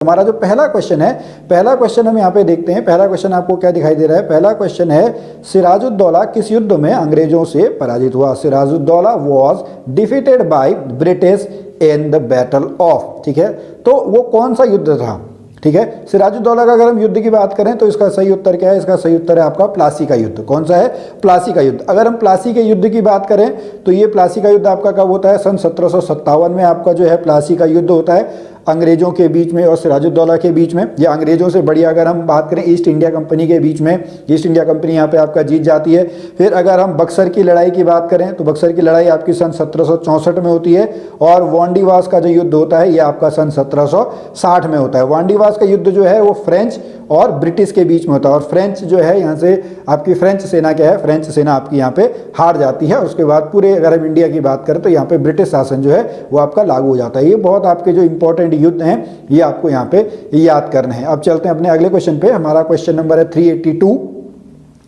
हमारा जो पहला क्वेश्चन है, पहला क्वेश्चन हम यहाँ पे देखते हैं। पहला क्वेश्चन आपको क्या दिखाई दे रहा है? पहला क्वेश्चन है सिराजुद्दौला किस युद्ध में अंग्रेजों से पराजित हुआ? Sirajuddaulah was defeated by British in the battle of, ठीक है, तो वो कौन सा युद्ध था? ठीक है, सिराजुद्दौला का अगर हम युद्ध की बात करें तो इसका सही उत्तर क्या है? इसका सही उत्तर है आपका प्लासी का युद्ध। कौन सा है? प्लासी का युद्ध। अगर हम प्लासी के युद्ध की बात करें तो ये प्लासी का युद्ध आपका कब होता है? सन 1757 में आपका जो है प्लासी का युद्ध होता है अंग्रेजों के बीच में और सिराजुद्दौला के बीच में। या अंग्रेजों से बढ़िया अगर हम बात करें ईस्ट इंडिया कंपनी के बीच में, ईस्ट इंडिया कंपनी यहाँ पे आपका जीत जाती है। फिर अगर हम बक्सर की लड़ाई की बात करें तो बक्सर की लड़ाई आपकी सन 1764 में होती है और वांडीवास का जो युद्ध होता है ये आपका सन 1760 में होता है। वांडीवास का युद्ध जो है वो फ्रेंच और ब्रिटिश के बीच में होता है और फ्रेंच जो है यहाँ से आपकी फ्रेंच सेना क्या है? फ्रेंच सेना आपकी यहाँ पे हार जाती है और उसके बाद पूरे अगर हम इंडिया की बात करें तो यहाँ पे ब्रिटिश शासन जो है वो आपका लागू हो जाता है। ये बहुत आपके जो इंपॉर्टेंट युद्ध हैं ये आपको यहाँ पे याद करने हैं। अब चलते हैं अपने अगले क्वेश्चन पे। हमारा क्वेश्चन नंबर है 382,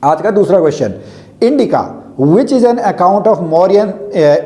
आज का दूसरा question. Indica which is an account of Mauryan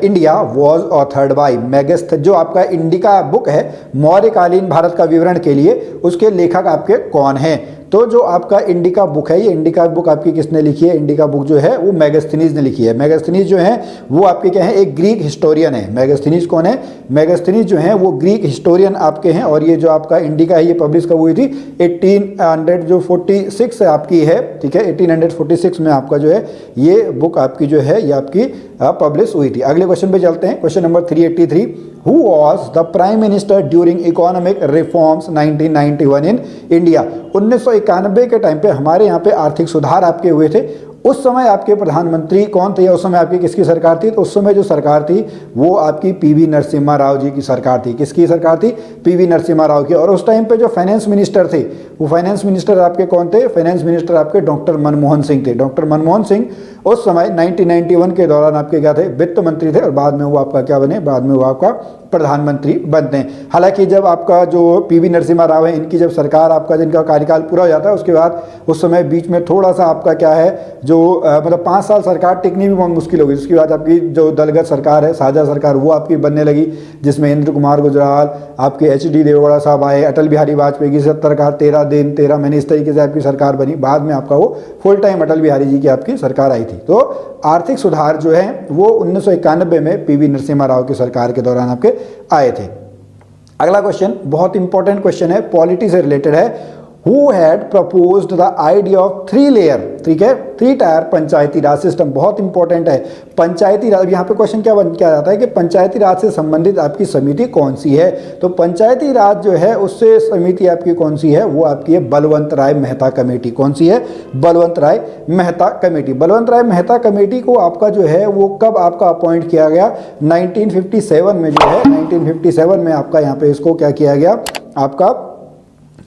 India was authored bye Megasthenes. जो आपका इंडिका बुक है मौर्यकालीन भारत का विवरण के लिए, उसके लेखक आपके कौन हैं? तो जो आपका इंडिका बुक है, ये इंडिका बुक आपकी किसने लिखी है? इंडिका बुक जो है वो मेगास्थनीज ने लिखी है। मेगास्थनीज जो है वो आपके क्या है? एक ग्रीक हिस्टोरियन है। मेगास्थनीज कौन है? मेगास्थनीज जो है वो ग्रीक हिस्टोरियन आपके हैं और ये जो आपका इंडिका है ये पब्लिश कब हुई थी? 1846 आपकी है, ठीक है, 1846 में आपका जो है ये बुक आपकी जो है ये आपकी पब्लिश हुई थी। अगले क्वेश्चन पे चलते हैं। Question number 383, who was the prime minister during economic reforms 1991 in India. 1991 के टाइम पे हमारे यहाँ पे आर्थिक सुधार आपके हुए थे। उस समय आपके प्रधानमंत्री कौन थे? उस समय आपकी किसकी सरकार थी? तो उस समय जो सरकार थी वो आपकी पीवी नरसिम्हा राव जी की सरकार थी। किसकी सरकार थी? पीवी नरसिम्हा राव की। और उस टाइम पे जो फाइनेंस मिनिस्टर थे वो फाइनेंस मिनिस्टर आपके कौन थे? फाइनेंस मिनिस्टर आपके डॉक्टर मनमोहन सिंह थे। डॉक्टर मनमोहन सिंह उस समय 1991 के दौरान आपके क्या थे? वित्त मंत्री थे और बाद में वो आपका क्या बने? बाद में वो आपका प्रधानमंत्री बनते हैं। हालांकि जब आपका जो पीवी नरसिम्हा राव है इनकी जब सरकार आपका जिनका कार्यकाल पूरा हो जाता है उसके बाद उस समय बीच में थोड़ा सा आपका क्या है जो मतलब 5 साल सरकार टिकनी भी बहुत मुश्किल होगी। उसके बाद आपकी जो दलगत सरकार है, साझा सरकार, वो आपकी बनने लगी जिसमें इंद्र कुमार गुजराल, आपके HD देवेगौड़ा साहब आए, अटल बिहारी वाजपेयी की सरकार 13 दिन 13 महीने इस तरीके से आपकी सरकार बनी। बाद में आपका वो फुल टाइम अटल बिहारी जी की आपकी सरकार आई थी। तो आर्थिक सुधार जो है वो 1991 में पीवी नरसिम्हा राव की सरकार के दौरान आपके आए थे। अगला क्वेश्चन बहुत इंपॉर्टेंट क्वेश्चन है, पॉलिटी से रिलेटेड है। Who had proposed the idea of 3 layer, ठीक है, 3 टायर पंचायती राज सिस्टम। बहुत इंपॉर्टेंट है पंचायती राज। यहाँ पे क्वेश्चन क्या जाता है कि पंचायती राज से संबंधित आपकी समिति कौन सी है? तो पंचायती राज जो है उससे समिति आपकी कौन सी है? वो आपकी है बलवंत राय मेहता कमेटी। कौन सी है? बलवंत राय मेहता कमेटी। बलवंत राय मेहता कमेटी को आपका जो है वो कब आपका अपॉइंट किया गया? 1957 में जो है 1957 में आपका यहाँ पे इसको क्या किया गया? आपका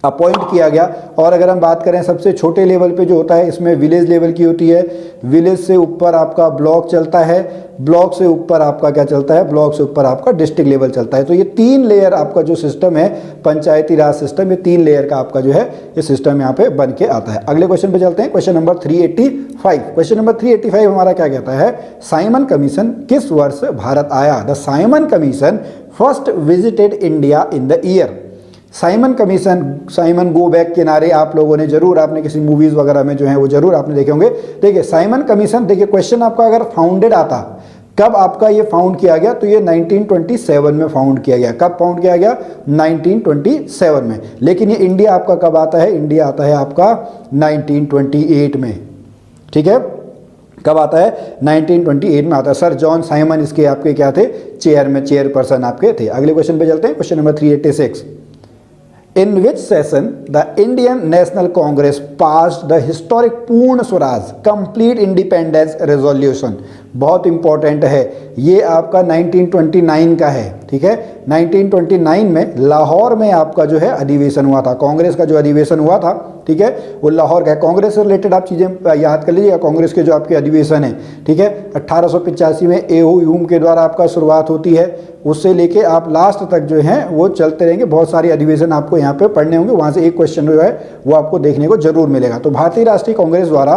अपॉइंट किया गया। और अगर हम बात करें सबसे छोटे लेवल पे जो होता है इसमें विलेज लेवल की होती है, विलेज से ऊपर आपका ब्लॉक चलता है, ब्लॉक से ऊपर आपका क्या चलता है? ब्लॉक से ऊपर आपका डिस्ट्रिक्ट लेवल चलता है। तो ये 3 लेयर आपका जो सिस्टम है पंचायती राज सिस्टम, ये 3 लेयर का आपका जो है ये सिस्टम यहाँ पे बन के आता है। अगले क्वेश्चन पे चलते हैं। Question number 385। क्वेश्चन नंबर 385 हमारा क्या कहता है? साइमन कमीशन किस वर्ष भारत आया? The Simon commission first visited India in the year. Simon commission, Simon go back के नारे आप लोगों ने जरूर आपने किसी मूवीज वगैरह में जो है वो जरूर आपने देखे होंगे। देखिए साइमन कमीशन, देखिए क्वेश्चन आपका अगर फाउंडेड आता, कब आपका ये फाउंड किया गया? तो ये 1927 में फाउंड किया गया। कब फाउंड किया गया? 1927 में। लेकिन ये इंडिया आपका कब आता है? इंडिया आता है आपका 1928 में, ठीक है। कब आता है? 1928 में आता है। सर जॉन साइमन इसके आपके क्या थे? चेयरपर्सन आपके थे। अगले क्वेश्चन पे चलते हैं। Question number 386। In which session the Indian National Congress passed the historic पूर्ण स्वराज कंप्लीट इंडिपेंडेंस रेजोल्यूशन? बहुत इंपॉर्टेंट है ये, आपका 1929 का है, ठीक है। 1929 में लाहौर में आपका जो है अधिवेशन हुआ था, कांग्रेस का जो अधिवेशन हुआ था, ठीक है, वो लाहौर का है। कांग्रेस से रिलेटेड आप चीज़ें याद कर लीजिएगा। कांग्रेस के जो आपके अधिवेशन है, ठीक है, 1885 में एओ ह्यूम के द्वारा आपका शुरुआत होती है, उससे लेके आप लास्ट तक जो है वो चलते रहेंगे। बहुत सारी अधिवेशन आपको यहाँ पे पढ़ने होंगे, वहाँ से एक क्वेश्चन जो है वो आपको देखने को जरूर मिलेगा। तो भारतीय राष्ट्रीय कांग्रेस द्वारा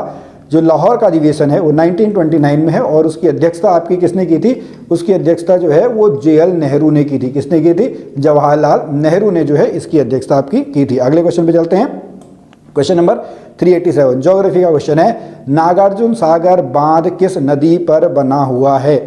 जो लाहौर का अधिवेशन है वो 1929 में है और उसकी अध्यक्षता आपकी किसने की थी, उसकी अध्यक्षता जो है वो JL नेहरू ने की थी। किसने की थी, जवाहरलाल नेहरू ने जो है इसकी अध्यक्षता आपकी की थी। अगले क्वेश्चन पे चलते हैं, क्वेश्चन नंबर 387 ज्योग्राफी का क्वेश्चन है, नागार्जुन सागर बांध किस नदी पर बना हुआ है।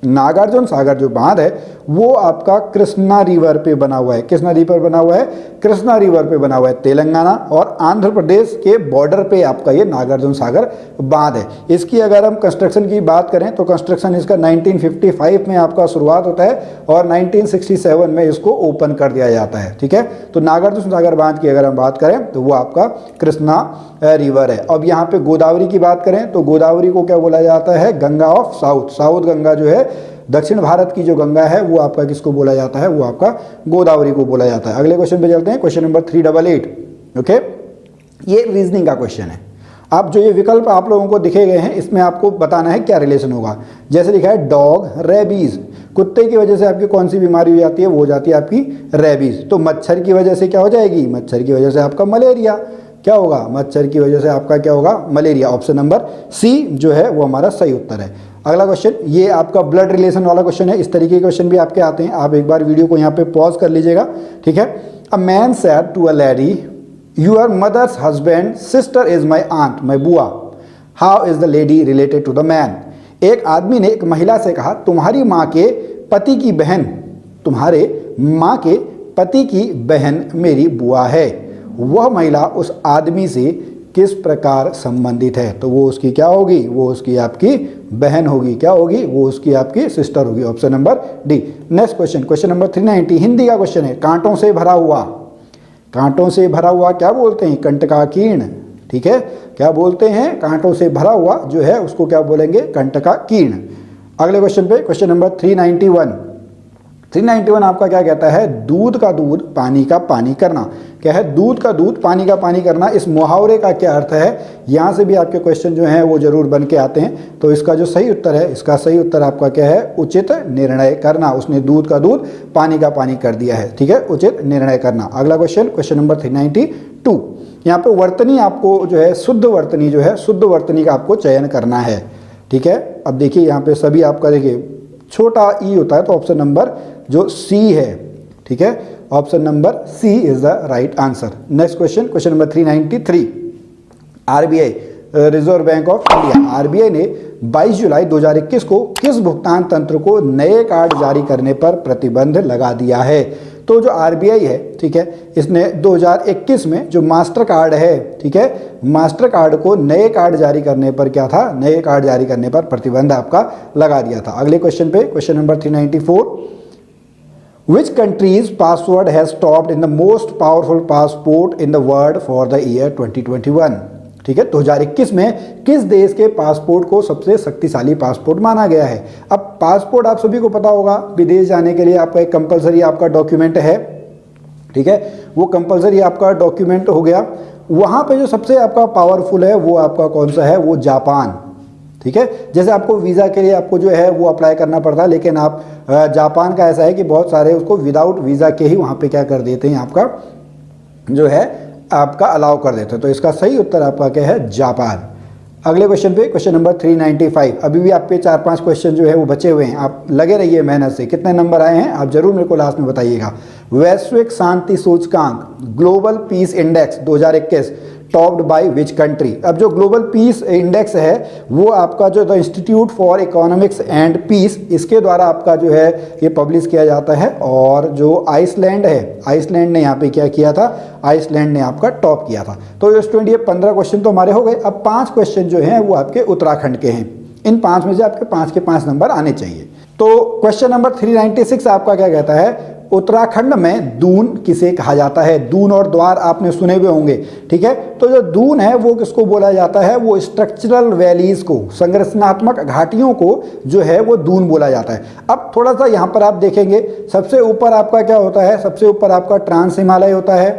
नागार्जुन सागर जो बांध है वो आपका कृष्णा रिवर पे बना हुआ है। किस नदी पर बना हुआ है, कृष्णा रिवर पे बना हुआ है। तेलंगाना और आंध्र प्रदेश के बॉर्डर पे आपका ये नागार्जुन सागर बांध है। इसकी अगर हम कंस्ट्रक्शन की बात करें तो कंस्ट्रक्शन इसका 1955 में आपका शुरुआत होता है और 1967 में इसको ओपन कर दिया जाता है। ठीक है, तो नागार्जुन सागर बांध की अगर हम बात करें तो वो आपका कृष्णा रिवर है। अब यहाँ पे गोदावरी की बात करें तो गोदावरी को क्या बोला जाता है, Ganga of south. South Ganga जो है, दक्षिण भारत की जो गंगा है वो आपका किसको बोला जाता है, वो आपका गोदावरी को बोला जाता है। अगले क्वेश्चन पे चलते हैं, क्वेश्चन नंबर 388। ओके, ये रीजनिंग का क्वेश्चन है। अब जो ये विकल्प आप लोगों को दिखे गए हैं इसमें आपको बताना है क्या रिलेशन होगा। जैसे लिखा है डॉग रेबीज, कुत्ते की वजह से आपकी कौन सी बीमारी हो जाती है, वो हो जाती है आपकी रेबीज। तो मच्छर की वजह से क्या हो जाएगी, मच्छर की वजह से आपका मलेरिया। क्या होगा, मच्छर की वजह से आपका क्या होगा, मलेरिया। ऑप्शन नंबर सी जो है वो हमारा सही उत्तर है। अगला क्वेश्चन, ये आपका ब्लड रिलेशन वाला क्वेश्चन है। इस तरीके के क्वेश्चन भी आपके आते हैं, आप एक बार वीडियो को यहाँ पे पॉज कर लीजिएगा। ठीक है, a man said to a lady, your mother's husband sister is my aunt, my बुआ, how is the lady related to the man. एक आदमी ने एक महिला से कहा, तुम्हारी माँ के पति की बहन, तुम्हारे माँ के पति की बहन मेरी बुआ है। वह महिला उस आदमी से किस प्रकार संबंधित है। तो वो उसकी क्या होगी, वो उसकी आपकी बहन होगी। क्या होगी, वो उसकी आपकी सिस्टर होगी। Option number D. Next question, question number 390 Hindi का क्वेश्चन है, कांटों से भरा हुआ। कांटों से भरा हुआ क्या बोलते हैं, कंटकाकीर्ण। ठीक है, क्या बोलते हैं, कांटों से भरा हुआ जो है उसको क्या बोलेंगे, कंटकाकीर्ण। अगले क्वेश्चन पे, क्वेश्चन नंबर 391 आपका क्या कहता है, दूध का दूध पानी का पानी करना। क्या है, दूध का दूध पानी का पानी करना। इस मुहावरे का क्या अर्थ है, यहाँ से भी आपके क्वेश्चन जो हैं वो जरूर बन के आते हैं। तो इसका जो सही उत्तर है, इसका सही उत्तर आपका क्या है, उचित निर्णय करना। उसने दूध का दूध पानी का पानी कर दिया है। ठीक है, उचित निर्णय करना। अगला क्वेश्चन, क्वेश्चन नंबर 392, यहाँ पे वर्तनी आपको जो है शुद्ध वर्तनी जो है, शुद्ध वर्तनी का आपको चयन करना है। ठीक है, अब देखिए यहाँ पे सभी आपका देखिए छोटा ई होता है, तो ऑप्शन नंबर जो सी है। ठीक है, option number C is the right answer. Next question, question number 393 RBI reserve bank of India, RBI ने 22 जुलाई 2021 को किस भुगतान तंत्र को नए कार्ड जारी करने पर प्रतिबंध लगा दिया है। तो जो आरबीआई है, ठीक है, इसने 2021 में जो मास्टर कार्ड है, ठीक है, मास्टर कार्ड को नए कार्ड जारी करने पर क्या था, नए कार्ड जारी करने पर प्रतिबंध आपका लगा दिया था। अगले क्वेश्चन पे, question number 394 Which country's password has topped in the most powerful passport in the world for the year 2021? ठीक है, 2021 में किस देश के पासपोर्ट को सबसे शक्तिशाली पासपोर्ट माना गया है। अब पासपोर्ट आप सभी को पता होगा, विदेश जाने के लिए आपका एक कंपलसरी आपका डॉक्यूमेंट है। ठीक है, वो कंपलसरी आपका डॉक्यूमेंट हो गया। वहाँ पे जो सबसे आपका पावरफुल है वो आपका कौन सा है, वो जापान। ठीक है, जैसे आपको वीज़ा के लिए आपको जो है वो अप्लाई करना पड़ता है, लेकिन आप जापान का ऐसा है कि बहुत सारे उसको विदाउट वीज़ा के ही वहाँ पे क्या कर देते हैं, आपका जो है आपका अलाउ कर देते हैं। तो इसका सही उत्तर आपका क्या है, जापान। अगले क्वेश्चन पे, क्वेश्चन नंबर 395, अभी भी आपके 4-5 क्वेश्चन जो है वो बचे हुए हैं, आप लगे रहिए मेहनत से। कितने नंबर आए हैं आप जरूर मेरे को लास्ट में बताइएगा। वैश्विक शांति सूचकांक global peace index 2021 topped by which country. अब जो ग्लोबल पीस इंडेक्स है वो आपका जो the institute for economics and peace, इसके द्वारा आपका जो है ये पब्लिश किया जाता है। और जो आइसलैंड है, आइसलैंड ने यहाँ पे क्या किया था, आइसलैंड ने आपका टॉप किया था। तो स्टूडेंट ये 15 क्वेश्चन तो हमारे हो गए। अब 5 क्वेश्चन जो हैं वो आपके उत्तराखंड के हैं। इन 5 में से आपके 5 के 5 नंबर आने चाहिए। तो क्वेश्चन नंबर 396 आपका क्या कहता है, उत्तराखंड में दून किसे कहा जाता है। दून और द्वार आपने सुने हुए होंगे। ठीक है, तो जो दून है वो किसको बोला जाता है, वो स्ट्रक्चरल वैलीज को, संरचनात्मक घाटियों को जो है वो दून बोला जाता है। अब थोड़ा सा यहाँ पर आप देखेंगे, सबसे ऊपर आपका क्या होता है, सबसे ऊपर आपका ट्रांस हिमालय होता है,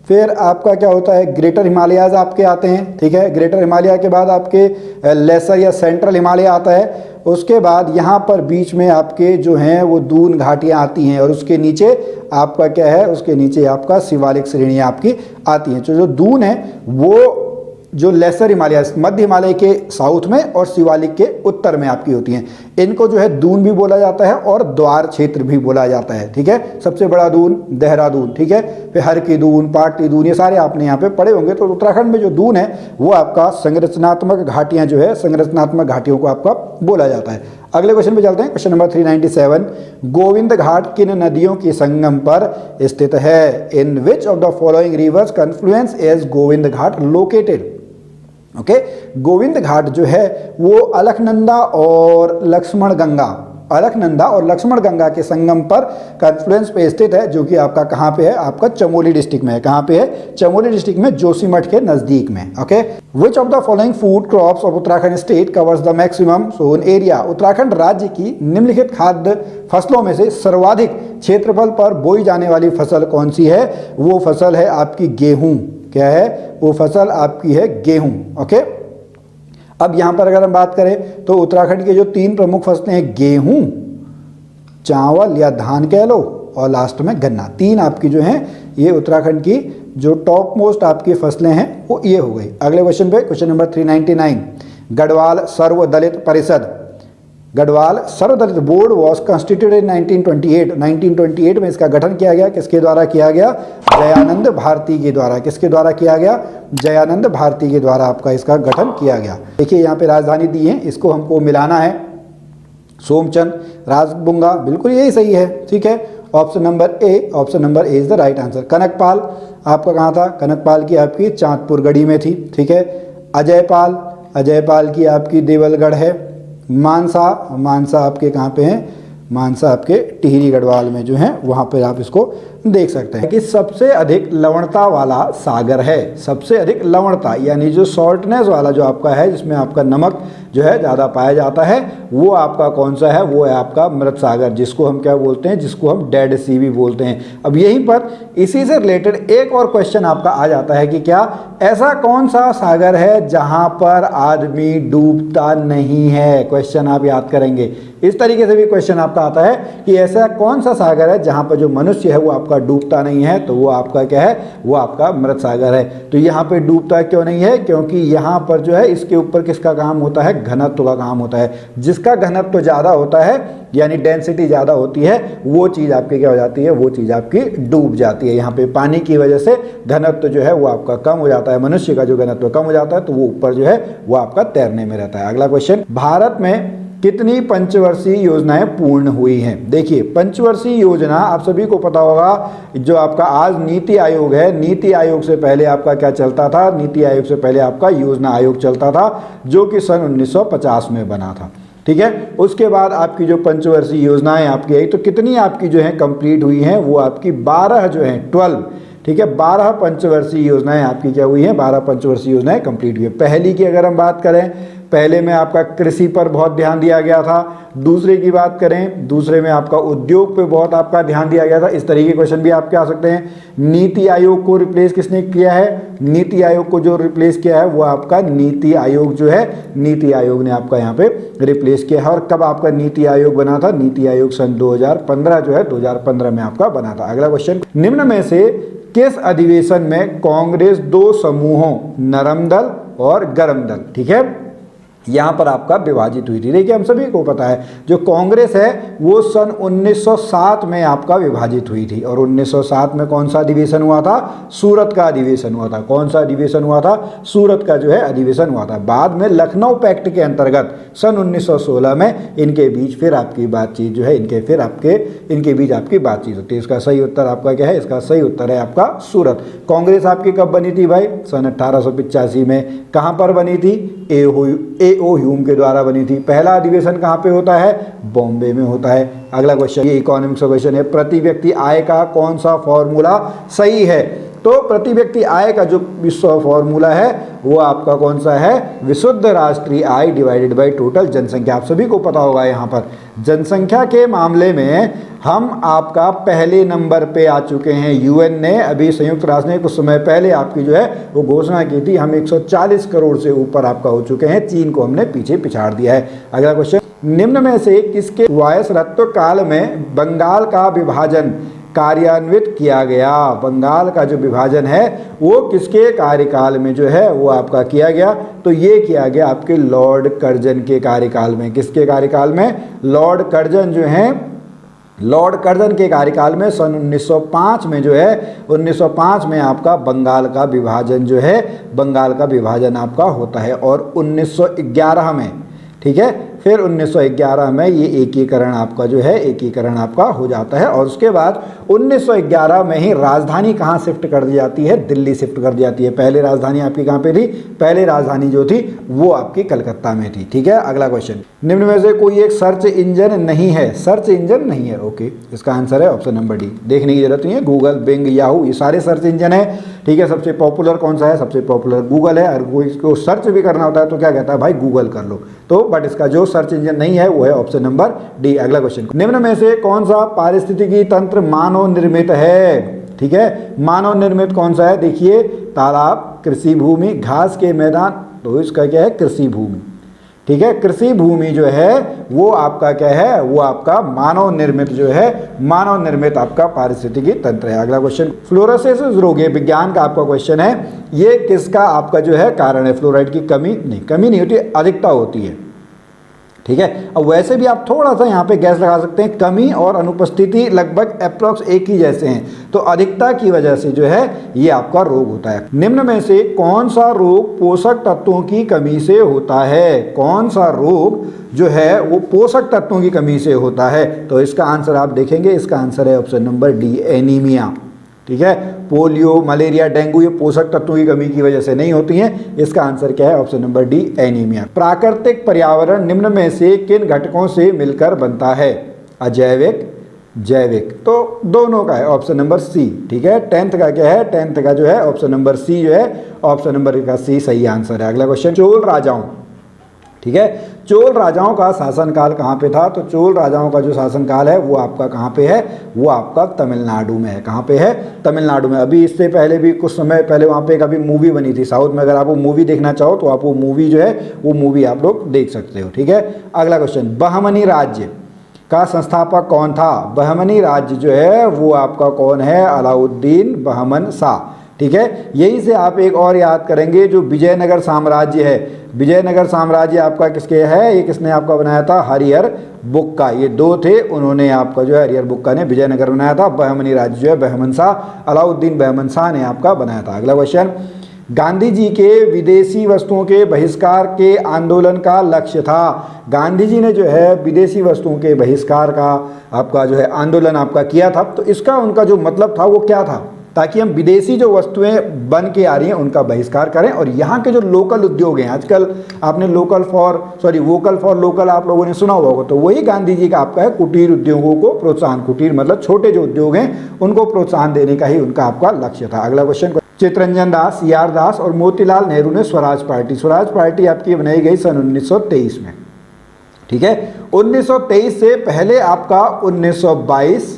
फिर आपका क्या होता है, ग्रेटर हिमालयाज आपके आते हैं। ठीक है, ग्रेटर हिमालय के बाद आपके लेसर या सेंट्रल हिमालय आता है। उसके बाद यहाँ पर बीच में आपके जो हैं वो दून घाटियाँ आती हैं, और उसके नीचे आपका क्या है, उसके नीचे आपका शिवालिक श्रेणियाँ आपकी आती हैं। तो जो दून है वो जो लेसर हिमालय, मध्य हिमालय के साउथ में और शिवालिक के उत्तर में आपकी होती हैं। इनको जो है दून भी बोला जाता है और द्वार क्षेत्र भी बोला जाता है, ठीक है। सबसे बड़ा दून देहरादून, ठीक है। फिर हर की दून, पाटली दून, ये सारे आपने यहाँ पे पढ़े होंगे। तो उत्तराखंड में जो दून है वो आपका संरचनात्मक घाटियाँ जो है, संरचनात्मक घाटियों को आपका बोला जाता है। अगले क्वेश्चन पे चलते हैं, क्वेश्चन नंबर 397। गोविंद घाट किन नदियों के संगम पर स्थित है? In which of the following rivers confluence is Govind Ghat located? Okay, Govind Ghat जो है वो अलकनंदा और लक्ष्मण गंगा, अलकनंदा और लक्ष्मण गंगा के संगम पर कन्फ्लुएंस पे स्थित है, जो कि आपका कहाँ पे है? आपका चमोली डिस्ट्रिक्ट में है। कहाँ पे है? चमोली डिस्ट्रिक्ट में, जोशीमठ के नजदीक में। Okay, which of the following food crops of Uttarakhand state covers the maximum sown area? Uttarakhand राज्य की निम्नलिखित खाद्य फसलों में से सर्वाधिक क्षेत्रफल पर बोई जाने वाली फसल कौन सी है? वो फसल है आपकी गेहूं। क्या है? वो फसल आपकी है गेहूं। ओके, अब यहां पर अगर हम बात करें तो उत्तराखंड के जो 3 प्रमुख फसलें हैं, गेहूं, चावल या धान कह लो, और लास्ट में गन्ना, 3 आपकी जो हैं ये उत्तराखंड की जो टॉप मोस्ट आपकी फसलें हैं वो ये हो गई। अगले क्वेश्चन पे, क्वेश्चन नंबर 399। गढ़वाल सर्वदलित परिषद, गढ़वाल सर्वदलित बोर्ड वॉज कंस्टिट्यूटेड इन 1928। 1928 में इसका गठन किया गया। किसके द्वारा किया गया? जयानंद भारती के द्वारा। किसके द्वारा किया गया? जयानंद भारती के द्वारा आपका इसका गठन किया गया। देखिए यहाँ पे राजधानी दी है, इसको हमको मिलाना है। सोमचंद, राजबुंगा, बिल्कुल यही सही है, ठीक है। Option number A, option number A is the right answer. Kanakpal आपका कहाँ था? कनकपाल की आपकी चांदपुर गढ़ी में थी, ठीक है। अजयपाल, अजयपाल की आपकी देवलगढ़ है। मानसा, मानसा आपके कहाँ पे हैं? मानसा आपके टिहरी गढ़वाल में जो है वहाँ पे आप इसको देख सकते हैं कि सबसे अधिक लवणता वाला सागर है। सबसे अधिक लवणता यानी जो सॉल्टनेस वाला जो आपका है, जिसमें आपका नमक जो है ज़्यादा पाया जाता है, वो आपका कौन सा है? वो है आपका मृत सागर, जिसको हम क्या बोलते हैं? जिसको हम डेड सी भी बोलते हैं। अब यहीं पर इसी से रिलेटेड एक और क्वेश्चन आपका आ जाता है कि क्या ऐसा कौन सा सागर है जहां पर आदमी डूबता नहीं है? क्वेश्चन आप याद करेंगे, इस तरीके से भी क्वेश्चन आपका आता है कि ऐसा कौन सा सागर है जहां पर जो मनुष्य है वो आपका डूबता नहीं है? तो वो आपका क्या है? वो आपका मृत सागर है। तो यहाँ पे डूबता क्यों नहीं है? क्योंकि यहाँ पर जो है इसके ऊपर किसका काम होता है? घनत्व का काम होता है। जिसका घनत्व ज़्यादा होता है यानी डेंसिटी ज़्यादा होती है, वो चीज़ आपकी क्या हो जाती है? वो चीज़ आपकी डूब जाती है। यहाँ पे पानी की वजह से घनत्व जो है वो आपका कम हो जाता है। मनुष्य का जो घनत्व कम हो जाता है तो वो ऊपर जो है वो आपका तैरने में रहता है। अगला क्वेश्चन, भारत में कितनी पंचवर्षीय योजनाएं पूर्ण हुई हैं? देखिए, पंचवर्षीय योजना आप सभी को पता होगा, जो आपका आज नीति आयोग है, नीति आयोग से पहले आपका क्या चलता था? नीति आयोग से पहले आपका योजना आयोग चलता था, जो कि सन 1950 में बना था, ठीक है। उसके बाद आपकी जो पंचवर्षीय योजनाएं आपकी आई, तो कितनी आपकी जो है कंप्लीट हुई हैं? वो आपकी 12 जो है 12, ठीक है, 12 पंचवर्षीय योजनाएं आपकी क्या हुई हैं? 12 पंचवर्षीय योजनाएं कंप्लीट हुई है। पहली की अगर हम बात करें, पहले में आपका कृषि पर बहुत ध्यान दिया गया था। दूसरे की बात करें, दूसरे में आपका उद्योग पे बहुत आपका ध्यान दिया गया था। इस तरीके के क्वेश्चन भी आपके आ सकते हैं। नीति आयोग को रिप्लेस किसने किया है? नीति आयोग को जो रिप्लेस किया है वो आपका नीति आयोग जो है, नीति आयोग ने आपका यहाँ पे रिप्लेस किया है। और कब आपका नीति आयोग बना था? नीति आयोग सन 2015 जो है 2015 में आपका बना था। अगला क्वेश्चन, निम्न में से किस अधिवेशन में कांग्रेस 2 समूहों, नरम दल और गर्म दल, ठीक है, यहाँ पर आपका विभाजित हुई थी? देखिए, हम सभी को पता है जो कांग्रेस है वो सन 1907 में आपका विभाजित हुई थी। और 1907 में कौन सा अधिवेशन हुआ था? सूरत का अधिवेशन हुआ था। कौन सा अधिवेशन हुआ था? सूरत का जो है अधिवेशन हुआ था। बाद में लखनऊ पैक्ट के अंतर्गत सन 1916 में इनके बीच फिर आपकी बातचीत जो है, इनके बीच आपकी बातचीत होती है। इसका सही उत्तर आपका क्या है? इसका सही उत्तर है आपका सूरत। कांग्रेस आपकी कब बनी थी भाई? सन 1885 में। कहाँ पर बनी थी? ए.ओ. ह्यूम के द्वारा बनी थी। पहला अधिवेशन कहाँ पे होता है? बॉम्बे में होता है। अगला क्वेश्चन, ये इकोनॉमिक्स का क्वेश्चन है, प्रति व्यक्ति आय का कौन सा फॉर्मूला सही है? तो प्रति व्यक्ति आय का जो विश्व फॉर्मूला है वो आपका कौन सा है? विशुद्ध राष्ट्रीय आय डिवाइडेड बाय टोटल जनसंख्या। आप सभी को पता होगा यहाँ पर जनसंख्या के मामले में हम आपका पहले नंबर पे आ चुके हैं। यूएन ने, अभी संयुक्त राष्ट्र ने कुछ समय पहले आपकी जो है वो घोषणा की थी, हम 140 करोड़ से ऊपर आपका हो चुके हैं। चीन को हमने पीछे पिछाड़ दिया है। अगला क्वेश्चन, निम्न में से किसके वायसरत्व काल में बंगाल का विभाजन कार्यान्वित किया गया। बंगाल का जो विभाजन है वो किसके कार्यकाल में जो है वो आपका किया गया? तो ये किया गया आपके लॉर्ड कर्जन के कार्यकाल में। किसके कार्यकाल में? लॉर्ड कर्जन जो हैं, लॉर्ड कर्जन के कार्यकाल में सन 1905 में जो है 1905 में आपका बंगाल का विभाजन जो है, बंगाल का विभाजन आपका होता है। और 1911 में, ठीक है, फिर 1911 में ये एकीकरण आपका जो है एकीकरण आपका हो जाता है। और उसके बाद 1911 में ही राजधानी कहाँ शिफ्ट कर दी जाती है? दिल्ली शिफ्ट कर दी जाती है। पहले राजधानी आपकी कहाँ पे थी? पहले राजधानी जो थी वो आपकी कलकत्ता में थी। ठीक है, अगला क्वेश्चन, निम्न में से कोई एक सर्च इंजन नहीं है? सर्च इंजन नहीं है, ओके, इसका आंसर है ऑप्शन नंबर डी। देखने की जरूरत नहीं है, गूगल, बिंग, याहू, ये सारे सर्च इंजन है। ठीक है, सबसे पॉपुलर कौन सा है? सबसे पॉपुलर गूगल है। और कोई इसको सर्च भी करना होता है तो क्या कहता है? भाई गूगल कर लो। तो बट इसका जो सर्च इंजन नहीं है वो है ऑप्शन नंबर डी। अगला क्वेश्चन, निम्न में से कौन सा पारिस्थितिकी तंत्र मानव निर्मित है? ठीक है, मानव निर्मित कौन सा है? देखिए, तालाब, कृषि भूमि, घास के मैदान, तो इसका क्या है? कृषि भूमि। ठीक है, कृषि भूमि जो है वो आपका क्या है? वो आपका मानव निर्मित जो है, मानव निर्मित आपका पारिस्थितिकी तंत्र है। अगला क्वेश्चन, फ्लोरोसिस रोग, ये विज्ञान का आपका क्वेश्चन है, ये किसका आपका जो है कारण है? फ्लोराइड की कमी नहीं, कमी नहीं होती, अधिकता होती है। ठीक है, अब वैसे भी आप थोड़ा सा यहाँ पे गैस लगा सकते हैं, कमी और अनुपस्थिति लगभग अप्रॉक्स एक ही जैसे हैं, तो अधिकता की वजह से जो है ये आपका रोग होता है। निम्न में से कौन सा रोग पोषक तत्वों की कमी से होता है? कौन सा रोग जो है वो पोषक तत्वों की कमी से होता है? तो इसका आंसर आप देखेंगे, इसका आंसर है ऑप्शन नंबर डी, एनीमिया। ठीक है, पोलियो, मलेरिया, डेंगू ये पोषक तत्वों की कमी की वजह से नहीं होती हैं। इसका आंसर क्या है? Option number D, anaemia. प्राकृतिक पर्यावरण निम्न में से किन घटकों से मिलकर बनता है? अजैविक, जैविक, तो दोनों का है, ऑप्शन नंबर सी। ठीक है, 10th का क्या है? 10th का जो है ऑप्शन नंबर सी जो है, ऑप्शन नंबर का सी सही आंसर है। अगला क्वेश्चन, चोल राजाओं, ठीक है, चोल राजाओं का शासनकाल कहाँ पे था? तो चोल राजाओं का जो शासनकाल है वो आपका कहाँ पे है? वो आपका तमिलनाडु में है। कहाँ पे है? तमिलनाडु में। अभी इससे पहले भी कुछ समय पहले वहाँ पे एक अभी मूवी बनी थी साउथ में, अगर आप वो मूवी देखना चाहो तो आप वो मूवी जो है वो मूवी आप लोग देख सकते हो। ठीक है, अगला क्वेश्चन, बहमनी राज्य का संस्थापक कौन था? बहमनी राज्य जो है वो आपका कौन है? अलाउद्दीन बहमन शाह। ठीक है, यही से आप एक और याद करेंगे, जो विजयनगर साम्राज्य है, विजयनगर साम्राज्य आपका किसके है? ये किसने आपका बनाया था? हरिहर बुक्का। ये दो थे, उन्होंने आपका जो है हरिहर बुक्का ने विजयनगर बनाया था। बहमनी राज्य जो है बहमन शाह, अलाउद्दीन बहमन शाह ने आपका बनाया था। अगला क्वेश्चन, गांधी जी के विदेशी वस्तुओं के बहिष्कार के आंदोलन का लक्ष्य था? गांधी जी ने जो है विदेशी वस्तुओं के बहिष्कार का आपका जो है आंदोलन आपका किया था, तो इसका उनका जो मतलब था वो क्या था? ताकि हम विदेशी जो वस्तुएं बन के आ रही हैं उनका बहिष्कार करें और यहाँ के जो लोकल उद्योग हैं, आजकल आपने वोकल फॉर लोकल आप लोगों ने सुना हुआ होगा, तो वही गांधी जी का आपका है कुटीर उद्योगों को प्रोत्साहन, कुटीर मतलब छोटे जो उद्योग हैं उनको प्रोत्साहन देने का ही उनका आपका लक्ष्य था। अगला क्वेश्चन, चितरंजन दास, सीआर दास और मोतीलाल नेहरू ने स्वराज पार्टी आपकी बनाई गई सन 1923 में। ठीक है, 1923 से पहले आपका 1922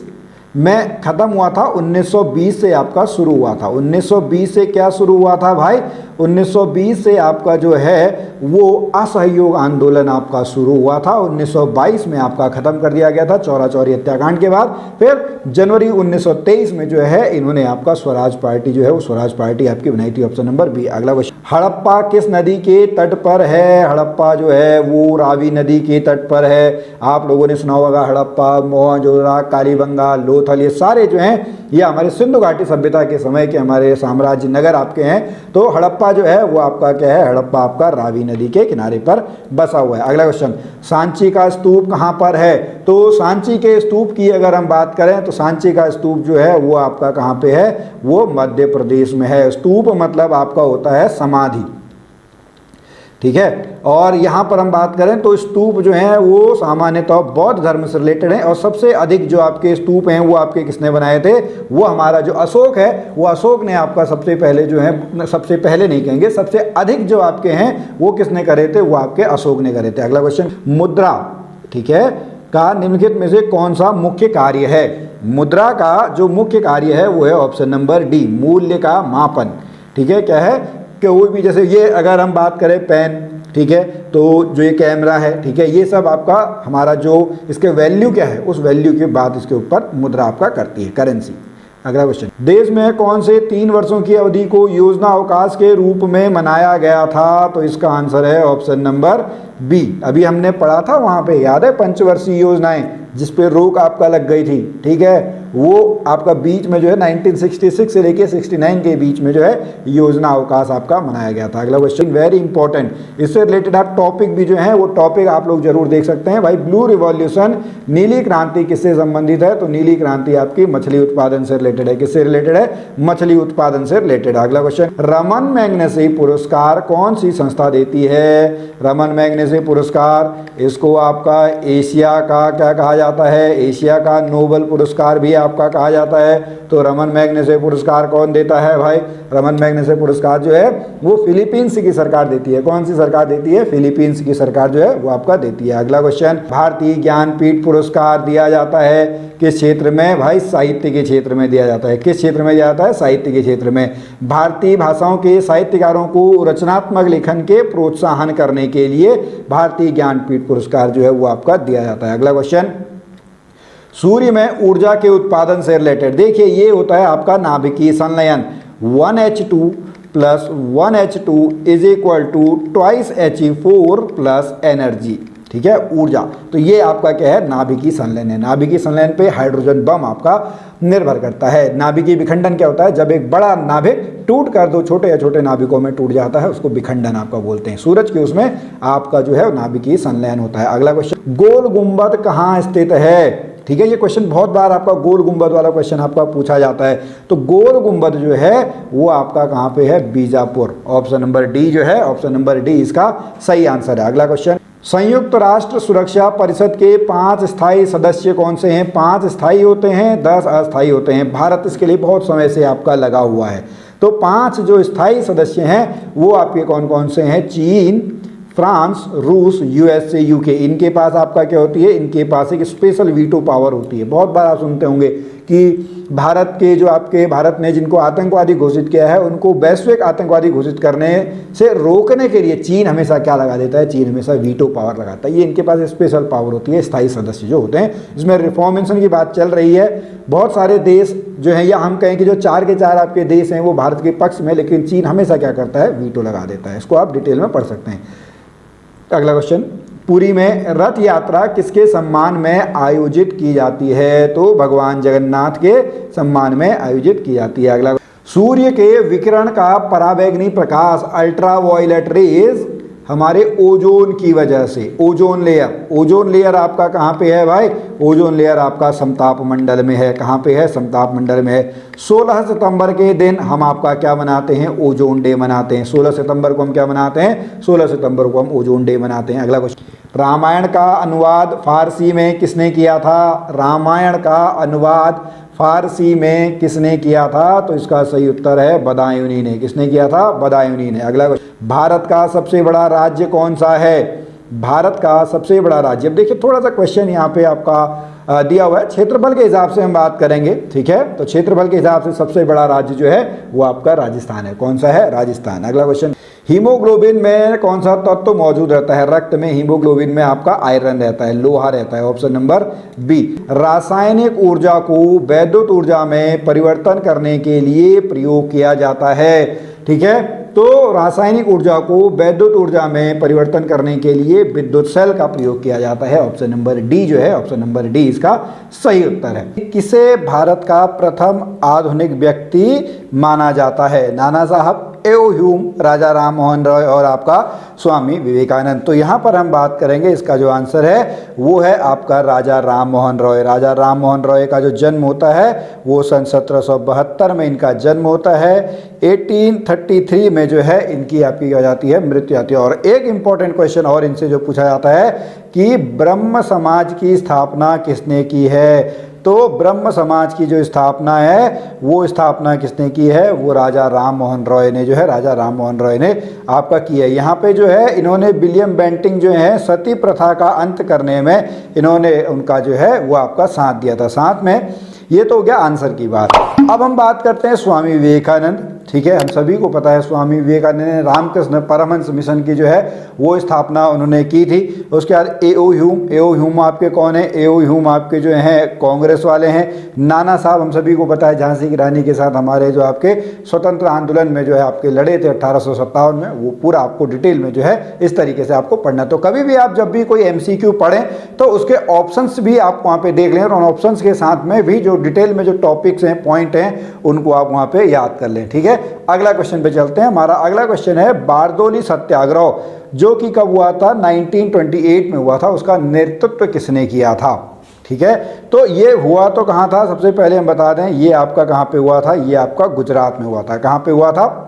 में खत्म हुआ था, 1920 से आपका शुरू हुआ था। 1920 से क्या शुरू हुआ था भाई? 1920 से आपका जो है वो असहयोग आंदोलन आपका शुरू हुआ था, 1922 में आपका खत्म कर दिया गया था चौरा चौरी हत्याकांड के बाद। फिर जनवरी 1923 में जो है इन्होंने आपका स्वराज पार्टी जो है वो स्वराज पार्टी आपकी बनाई थी, ऑप्शन नंबर बी। अगला क्वेश्चन, हड़प्पा किस नदी के तट पर है? हड़प्पा जो है वो रावी नदी के तट पर है। आप लोगों ने सुना होगा हड़प्पा, मोहनजोदड़ो, कालीबंगा, लोथल, ये सारे जो हैं ये हमारे सिंधु घाटी सभ्यता के समय के हमारे साम्राज्य नगर आपके हैं। तो हड़प्पा जो है वो आपका क्या है? हड़प्पा आपका रावी नदी के किनारे पर बसा हुआ है। अगला क्वेश्चन, सांची का स्तूप कहाँ पर है? तो सांची के स्तूप की अगर हम बात करें तो सांची का स्तूप जो है वो आपका कहाँ पे है? वो मध्य प्रदेश में है। स्तूप मतलब आपका होता है समाधि। ठीक है, और यहाँ पर हम बात करें तो स्तूप जो हैं वो सामान्यतः बौद्ध धर्म से रिलेटेड हैं और सबसे अधिक जो आपके स्तूप हैं वो आपके किसने बनाए थे? वो हमारा जो अशोक है, वो अशोक ने आपका सबसे पहले जो है, सबसे पहले नहीं कहेंगे, सबसे अधिक जो आपके हैं वो किसने करे थे? वो आपके अशोक ने करे थे। अगला क्वेश्चन, मुद्रा, ठीक है, का निम्नलिखित में से कौन सा मुख्य कार्य है? मुद्रा का जो मुख्य कार्य है वो है ऑप्शन नंबर डी, मूल्य का मापन। ठीक है, क्या है? कोई भी, जैसे ये अगर हम बात करें पेन, ठीक है, तो जो ये कैमरा है, ठीक है, ये सब आपका हमारा जो इसके वैल्यू क्या है, उस वैल्यू के बाद इसके ऊपर मुद्रा आपका करती है, करेंसी। अगला क्वेश्चन, देश में कौन से 3 वर्षों की अवधि को योजना अवकाश के रूप में मनाया गया था? तो इसका आंसर है ऑप्शन नंबर बी। अभी हमने पढ़ा था वहां पे, याद है, पंचवर्षीय योजनाएं जिस पे रोक आपका लग गई थी, ठीक है, वो आपका बीच में जो है 1966 से लेके 69 के बीच में जो है योजना अवकाश आपका मनाया गया था। अगला क्वेश्चन वेरी इंपॉर्टेंट, इससे रिलेटेड आप टॉपिक भी जो है वो टॉपिक आप लोग जरूर देख सकते हैं भाई। ब्लू रिवॉल्यूशन, नीली क्रांति किससे संबंधित है? तो नीली क्रांति आपकी मछली उत्पादन से रिलेटेड है। किससे रिलेटेड है? मछली उत्पादन से रिलेटेड। अगला क्वेश्चन, रमन मैग्सेसे पुरस्कार कौन सी संस्था देती है? रमन मैग्सेसे पुरस्कार, इसको आपका एशिया का क्या कहा जाता है? एशिया का नोबेल पुरस्कार भी आपका कहा जाता है। तो रमन मैग्सेसे पुरस्कार कौन देता है भाई? रमन मैग्सेसे पुरस्कार जो है वो फिलीपींस की सरकार देती है। कौन सी सरकार देती है? फिलीपींस की सरकार जो है वो आपका देती है। अगला क्वेश्चन, भारतीय ज्ञानपीठ पुरस्कार दिया जाता है किस क्षेत्र में? भाई साहित्य के क्षेत्र में दिया जाता है। किस क्षेत्र में दिया जाता है? साहित्य के क्षेत्र में। भारतीय भाषाओं के साहित्यकारों को रचनात्मक लेखन के प्रोत्साहन करने के लिए भारतीय ज्ञानपीठ पुरस्कार जो है वो आपका दिया जाता है। अगला क्वेश्चन, सूर्य में ऊर्जा के उत्पादन से रिलेटेड, देखिए ये होता है आपका नाभिकीय संलयन। 1H2 plus 1H2 is equal to 2He4 plus energy, ठीक है, ऊर्जा। तो ये आपका क्या है? नाभिकीय संलयन है। नाभिकीय संलयन पे हाइड्रोजन बम आपका निर्भर करता है। नाभिकीय विखंडन क्या होता है? जब एक बड़ा नाभिक टूट कर दो छोटे या छोटे नाभिकों में टूट जाता है, उसको विखंडन आपका बोलते हैं। सूरज के उसमें आपका जो है नाभिकीय संलयन होता है। अगला क्वेश्चन, गोल गुंबद कहाँ स्थित है? ठीक है, ये क्वेश्चन बहुत बार आपका गोल गुंबद वाला क्वेश्चन आपका पूछा जाता है। तो गोल गुंबद जो है वो आपका कहाँ पे है? बीजापुर। ऑप्शन नंबर डी जो है, ऑप्शन नंबर डी इसका सही आंसर है। अगला क्वेश्चन, संयुक्त राष्ट्र सुरक्षा परिषद के 5 स्थायी सदस्य कौन से हैं? 5 स्थायी होते हैं, 10 अस्थायी होते हैं। भारत इसके लिए बहुत समय से आपका लगा हुआ है। तो 5 जो स्थायी सदस्य हैं वो आपके कौन कौन से हैं? चीन, फ्रांस, रूस, यूएसए, यूके। इनके पास आपका क्या होती है? इनके पास एक स्पेशल वीटो पावर होती है। बहुत बार आप सुनते होंगे कि भारत के जो आपके भारत ने जिनको आतंकवादी घोषित किया है उनको वैश्विक आतंकवादी घोषित करने से रोकने के लिए चीन हमेशा क्या लगा देता है? चीन हमेशा वीटो पावर लगाता है। ये इनके पास स्पेशल पावर होती है, स्थायी सदस्य जो होते हैं। इसमें रिफॉर्मेशन की बात चल रही है। बहुत सारे देश जो हैं, या हम कहें कि जो 4 के 4 आपके देश हैं वो भारत के पक्ष में, लेकिन चीन हमेशा क्या करता है? वीटो लगा देता है। इसको आप डिटेल में पढ़ सकते हैं। अगला क्वेश्चन, पुरी में रथ यात्रा किसके सम्मान में आयोजित की जाती है? तो भगवान जगन्नाथ के सम्मान में आयोजित की जाती है। अगला, सूर्य के विकिरण का पराबैंगनी प्रकाश अल्ट्रावायलेट रेज हमारे ओजोन की वजह से, ओजोन लेयर आपका कहाँ पे है भाई? ओजोन लेयर आपका समताप मंडल में है। कहाँ पे है? समताप मंडल में है। 16 सितंबर के दिन हम आपका क्या मनाते हैं? ओजोन डे मनाते हैं। 16 सितंबर को हम क्या मनाते हैं? 16 सितंबर को हम ओजोन डे मनाते हैं। अगला क्वेश्चन, रामायण का अनुवाद फारसी में किसने किया था? रामायण का अनुवाद फारसी में किसने किया था? तो इसका सही उत्तर है बदायूनी ने। किसने किया था? बदायूनी ने। अगला क्वेश्चन, भारत का सबसे बड़ा राज्य कौन सा है? भारत का सबसे बड़ा राज्य, अब देखिए थोड़ा सा क्वेश्चन यहाँ पे आपका दिया हुआ है। क्षेत्रफल के हिसाब से हम बात करेंगे, ठीक है, तो क्षेत्रफल के हिसाब से सबसे बड़ा राज्य जो है वो आपका राजस्थान है। कौन सा है? राजस्थान। अगला क्वेश्चन, हीमोग्लोबिन में कौन सा तत्व मौजूद रहता है? रक्त में हीमोग्लोबिन में आपका आयरन रहता है, लोहा रहता है। Option number B. रासायनिक ऊर्जा को वैद्युत ऊर्जा में परिवर्तन करने के लिए प्रयोग किया जाता है, ठीक है, तो रासायनिक ऊर्जा को वैद्युत ऊर्जा में परिवर्तन करने के लिए विद्युत सेल का प्रयोग किया जाता है। ऑप्शन नंबर डी जो है, ऑप्शन नंबर डी इसका सही उत्तर है। किसे भारत का प्रथम आधुनिक व्यक्ति माना जाता है? नाना साहब, ह्यूम, राजा राम मोहन रॉय और आपका स्वामी विवेकानंद। तो यहाँ पर हम बात करेंगे, इसका जो आंसर है वो है आपका राजा राम मोहन रॉय। राजा राम मोहन रॉय का जो जन्म होता है वो सन 1772 में इनका जन्म होता है। 1833 में जो है इनकी आपकी हो जाती है मृत्यु आती है। और एक इंपॉर्टेंट क्वेश्चन और इनसे जो पूछा जाता है कि ब्रह्म समाज की स्थापना किसने की है? तो ब्रह्म समाज की जो स्थापना है वो स्थापना किसने की है? वो राजा राम मोहन रॉय ने जो है, राजा राम मोहन रॉय ने आपका की है। यहाँ पे जो है इन्होंने विलियम बेंटिंक जो है सती प्रथा का अंत करने में इन्होंने उनका जो है वो आपका साथ दिया था, साथ में। ये तो हो गया आंसर की बात। अब हम बात करते हैं स्वामी विवेकानंद। ठीक है, हम सभी को पता है स्वामी विवेकानंद ने रामकृष्ण परमहंस मिशन की जो है वो स्थापना उन्होंने की थी। उसके बाद ए.ओ. ह्यूम आपके कौन है? ए.ओ. ह्यूम आपके जो हैं कांग्रेस वाले हैं। नाना साहब हम सभी को पता है झांसी की रानी के साथ हमारे जो आपके स्वतंत्र आंदोलन में जो है आपके लड़े थे 1857 में, वो पूरा आपको डिटेल में जो है इस तरीके से आपको पढ़ना। तो कभी भी आप जब भी कोई एमसीक्यू पढ़ें तो उसके ऑप्शंस भी आप वहाँ पे देख लें और उन ऑप्शंस के साथ में भी जो डिटेल में जो टॉपिक्स हैं, पॉइंट हैं, उनको आप वहाँ पे याद कर लें। ठीक है, अगला क्वेश्चन पे चलते हैं। हमारा अगला क्वेश्चन है बारदोली सत्याग्रह, जो कि कब हुआ था? 1928 में हुआ था। उसका नेतृत्व किसने किया था? ठीक है, तो ये हुआ तो कहाँ था? सबसे पहले हम बता दें, ये आपका कहाँ पे हुआ था? ये आपका गुजरात में हुआ था। कहाँ पे हुआ था?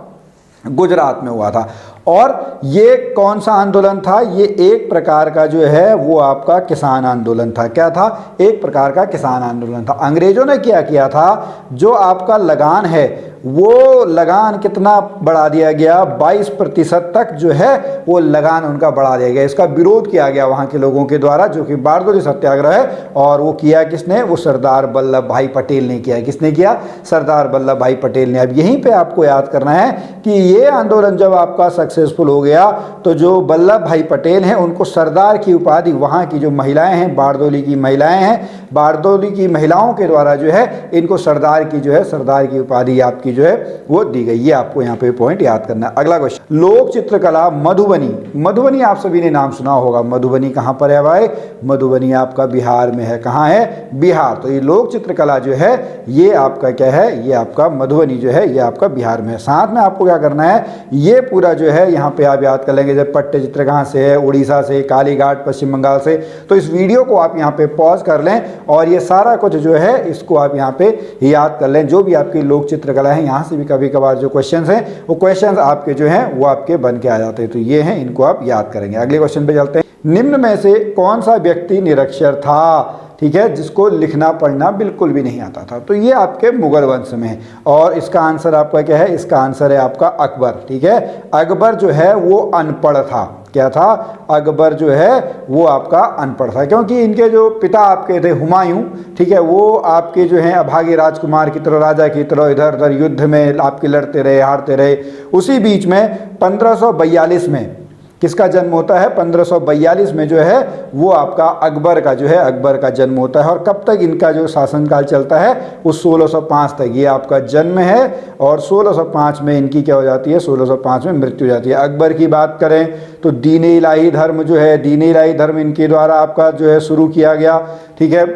गुजरात में हुआ था। और ये कौन सा आंदोलन था? ये एक प्रकार का जो है वो आपका किसान आंदोलन था। क्या था? एक प्रकार का किसान आंदोलन था। अंग्रेजों ने क्या किया था? जो आपका लगान है वो लगान कितना बढ़ा दिया गया? 22% तक जो है वो लगान उनका बढ़ा दिया गया। इसका विरोध किया गया वहाँ के लोगों के द्वारा, जो कि बारदोली सत्याग्रह है। और वो किया किसने? वो सरदार वल्लभ भाई पटेल ने किया। किसने किया? सरदार वल्लभ भाई पटेल ने। अब यहीं पे आपको याद करना है कि ये आंदोलन जब आपका सक्सेसफुल हो गया तो जो वल्लभ भाई पटेल हैं उनको सरदार की उपाधि वहाँ की जो महिलाएं हैं, बारदोली की महिलाएं हैं, बारदोली की महिलाओं के द्वारा जो है इनको सरदार की जो है सरदार की उपाधि आपकी जो है वो दी गई। ये आपको यहाँ पे पॉइंट याद करना है। अगला क्वेश्चन, लोक चित्रकला मधुबनी। मधुबनी आप सभी ने नाम सुना होगा। मधुबनी कहाँ पर है भाई? मधुबनी आपका बिहार में है। कहाँ है? बिहार। तो ये लोक चित्रकला जो है ये आपका क्या है? ये आपका मधुबनी जो है ये आपका बिहार में है। साथ में आपको क्या करना है? ये पूरा जो है यहाँ पे आप याद कर लेंगे। जब पट्टे चित्र कहाँ से है? उड़ीसा से, कालीघाट पश्चिम बंगाल से। तो इस वीडियो को आप यहाँ पे पॉज कर लें और ये सारा कुछ जो है इसको आप यहाँ पे याद कर लें। जो भी आपकी लोक चित्रकला है, यहाँ से भी कभी कभार जो क्वेश्चंस हैं वो क्वेश्चंस आपके जो हैं वो आपके बन के आ जाते हैं। तो ये हैं, इनको आप याद करेंगे। अगले क्वेश्चन पे चलते हैं। निम्न में से कौन सा व्यक्ति निरक्षर था? ठीक है, जिसको लिखना पढ़ना बिल्कुल भी नहीं आता था? तो ये आपके मुगल वंश में है। और इसका आंसर आपका क्या है? इसका आंसर है आपका अकबर। ठीक है, अकबर जो है वो अनपढ़ था। क्या था? अकबर जो है वो आपका अनपढ़ था, क्योंकि इनके जो पिता आपके थे हुमायूं, ठीक है, वो आपके जो हैं अभागे राजकुमार की तरह, राजा की तरह इधर उधर युद्ध में आपके लड़ते रहे, हारते रहे। उसी बीच में 1542 में किसका जन्म होता है? 1542 में जो है वो आपका अकबर का जो है अकबर का जन्म होता है। और कब तक इनका जो शासनकाल चलता है? वो 1605 तक ये आपका जन्म है। और 1605 में इनकी क्या हो जाती है? 1605 में मृत्यु हो जाती है। अकबर की बात करें तो दीन इलाही धर्म जो है, दीन इलाही धर्म इनके द्वारा आपका जो है शुरू किया गया। ठीक है,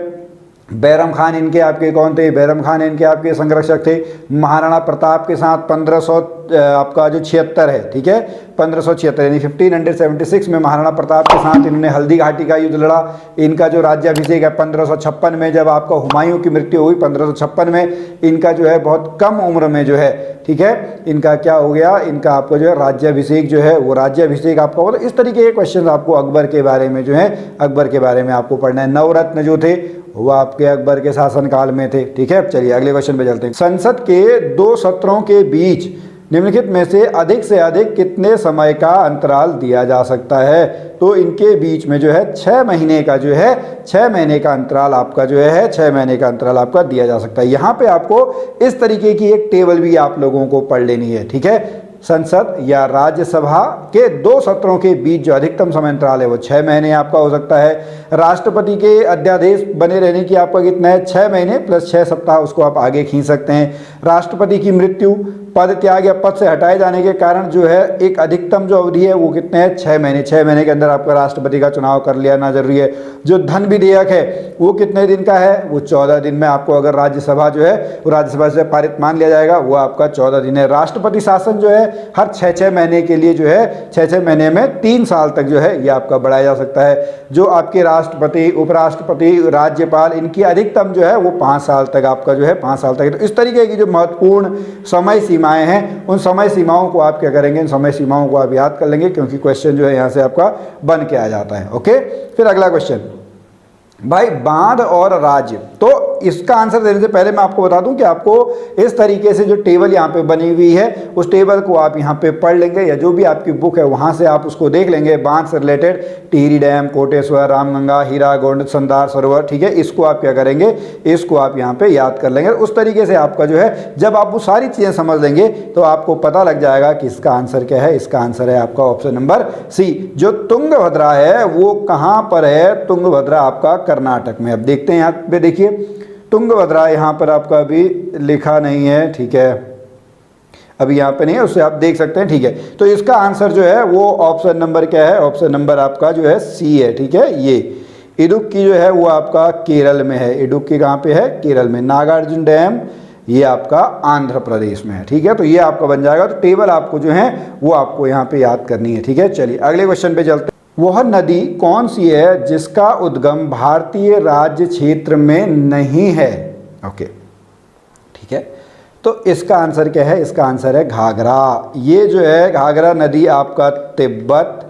बैरम खान इनके आपके कौन थे? बैरम खान इनके आपके संरक्षक थे। महाराणा प्रताप के साथ 1500 आपका जो 76 है, ठीक है, 1576 यानी 1576 में महाराणा प्रताप के साथ इन्होंने हल्दी घाटी का युद्ध लड़ा। इनका जो राज्याभिषेक है 1556 में, जब आपका हुमायूं की मृत्यु हुई 1556 में, इनका जो है बहुत कम उम्र में जो है, ठीक है, इनका क्या हो गया? इनका आपका जो है राज्याभिषेक जो है वो राज्याभिषेक आपका हो। तो इस तरीके के क्वेश्चन आपको अकबर के बारे में जो है अकबर के बारे में आपको पढ़ना है। नवरत्न जो थे वो आपके अकबर के शासनकाल में थे। ठीक है, चलिए अगले क्वेश्चन पे चलते हैं। संसद के 2 सत्रों के बीच निम्नलिखित में से अधिक कितने समय का अंतराल दिया जा सकता है? तो इनके बीच में जो है 6 महीने का जो है 6 महीने का अंतराल आपका जो है 6 महीने का अंतराल आपका दिया जा सकता है। यहाँ पे आपको इस तरीके की एक टेबल भी आप लोगों को पढ़ लेनी है। ठीक है, संसद या राज्यसभा के 2 सत्रों के बीच जो अधिकतम समय अंतराल है वो 6 महीने आपका हो सकता है। राष्ट्रपति के अध्यादेश बने रहने की आपका कितना है? 6 महीने प्लस 6 सप्ताह, उसको आप आगे खींच सकते हैं। राष्ट्रपति की मृत्यु, पद त्याग या पद से हटाए जाने के कारण जो है एक अधिकतम जो अवधि है वो कितने है? 6 महीने। 6 महीने के अंदर आपका राष्ट्रपति का चुनाव कर लेना जरूरी है। जो धन विधेयक है वो कितने दिन का है? वो 14 दिन में आपको, अगर राज्यसभा जो है वो राज्यसभा से पारित मान लिया जाएगा, वो आपका 14 दिन है। राष्ट्रपति शासन जो है हर 6-6 महीने के लिए जो है 6-6 महीने में 3 साल तक जो है ये आपका बढ़ाया जा सकता है। जो आपके राष्ट्रपति, उपराष्ट्रपति, राज्यपाल, इनकी अधिकतम जो है वो 5 साल तक आपका जो है 5 साल तक। तो इस तरीके की जो महत्वपूर्ण समय सीमाएं हैं उन समय सीमाओं को आप क्या करेंगे? इन समय सीमाओं को आप याद कर लेंगे, क्योंकि क्वेश्चन जो है यहाँ से आपका बन के आ जाता है। ओके, फिर अगला क्वेश्चन भाई, बांध और राज्य। तो इसका आंसर देने से पहले मैं आपको बता दूं कि आपको इस तरीके से जो टेबल यहाँ पे बनी हुई है उस टेबल को आप यहाँ पे पढ़ लेंगे, या जो भी आपकी बुक है वहाँ से आप उसको देख लेंगे। बांध से रिलेटेड टिहरी डैम, कोटेश्वर, रामगंगा, हीरा गोंड, सरदार सरोवर, ठीक है, इसको आप क्या करेंगे, इसको आप यहाँ पे याद कर लेंगे। उस तरीके से आपका जो है जब आप वो सारी चीज़ें समझ लेंगे तो आपको पता लग जाएगा कि इसका आंसर क्या है। इसका आंसर है आपका ऑप्शन नंबर सी। जो तुंगभद्रा है वो कहाँ पर है? तुंगभद्रा आपका कर्नाटक में। अब देखते हैं यहाँ पे, देखिए तुंगभद्रा यहाँ पर आपका अभी लिखा नहीं है, ठीक है, अभी यहाँ पे नहीं है, उससे आप देख सकते हैं, ठीक है। तो इसका आंसर जो है वो ऑप्शन नंबर क्या है? ऑप्शन नंबर आपका जो है सी है, ठीक है। ये इडुक्की जो है वो आपका केरल में है। इडुक्की कहाँ पे है? केरल में। नागार्जुन डैम ये आपका आंध्र प्रदेश में है, ठीक है। तो ये आपका बन जाएगा। तो टेबल आपको जो है वो आपको यहाँ पे याद करनी है, ठीक है। चलिए अगले क्वेश्चन पे चलते हैं। वह नदी कौन सी है जिसका उद्गम भारतीय राज्य क्षेत्र में नहीं है? ओके, ठीक है। तो इसका आंसर क्या है? इसका आंसर है घाघरा। ये जो है घाघरा नदी आपका तिब्बत,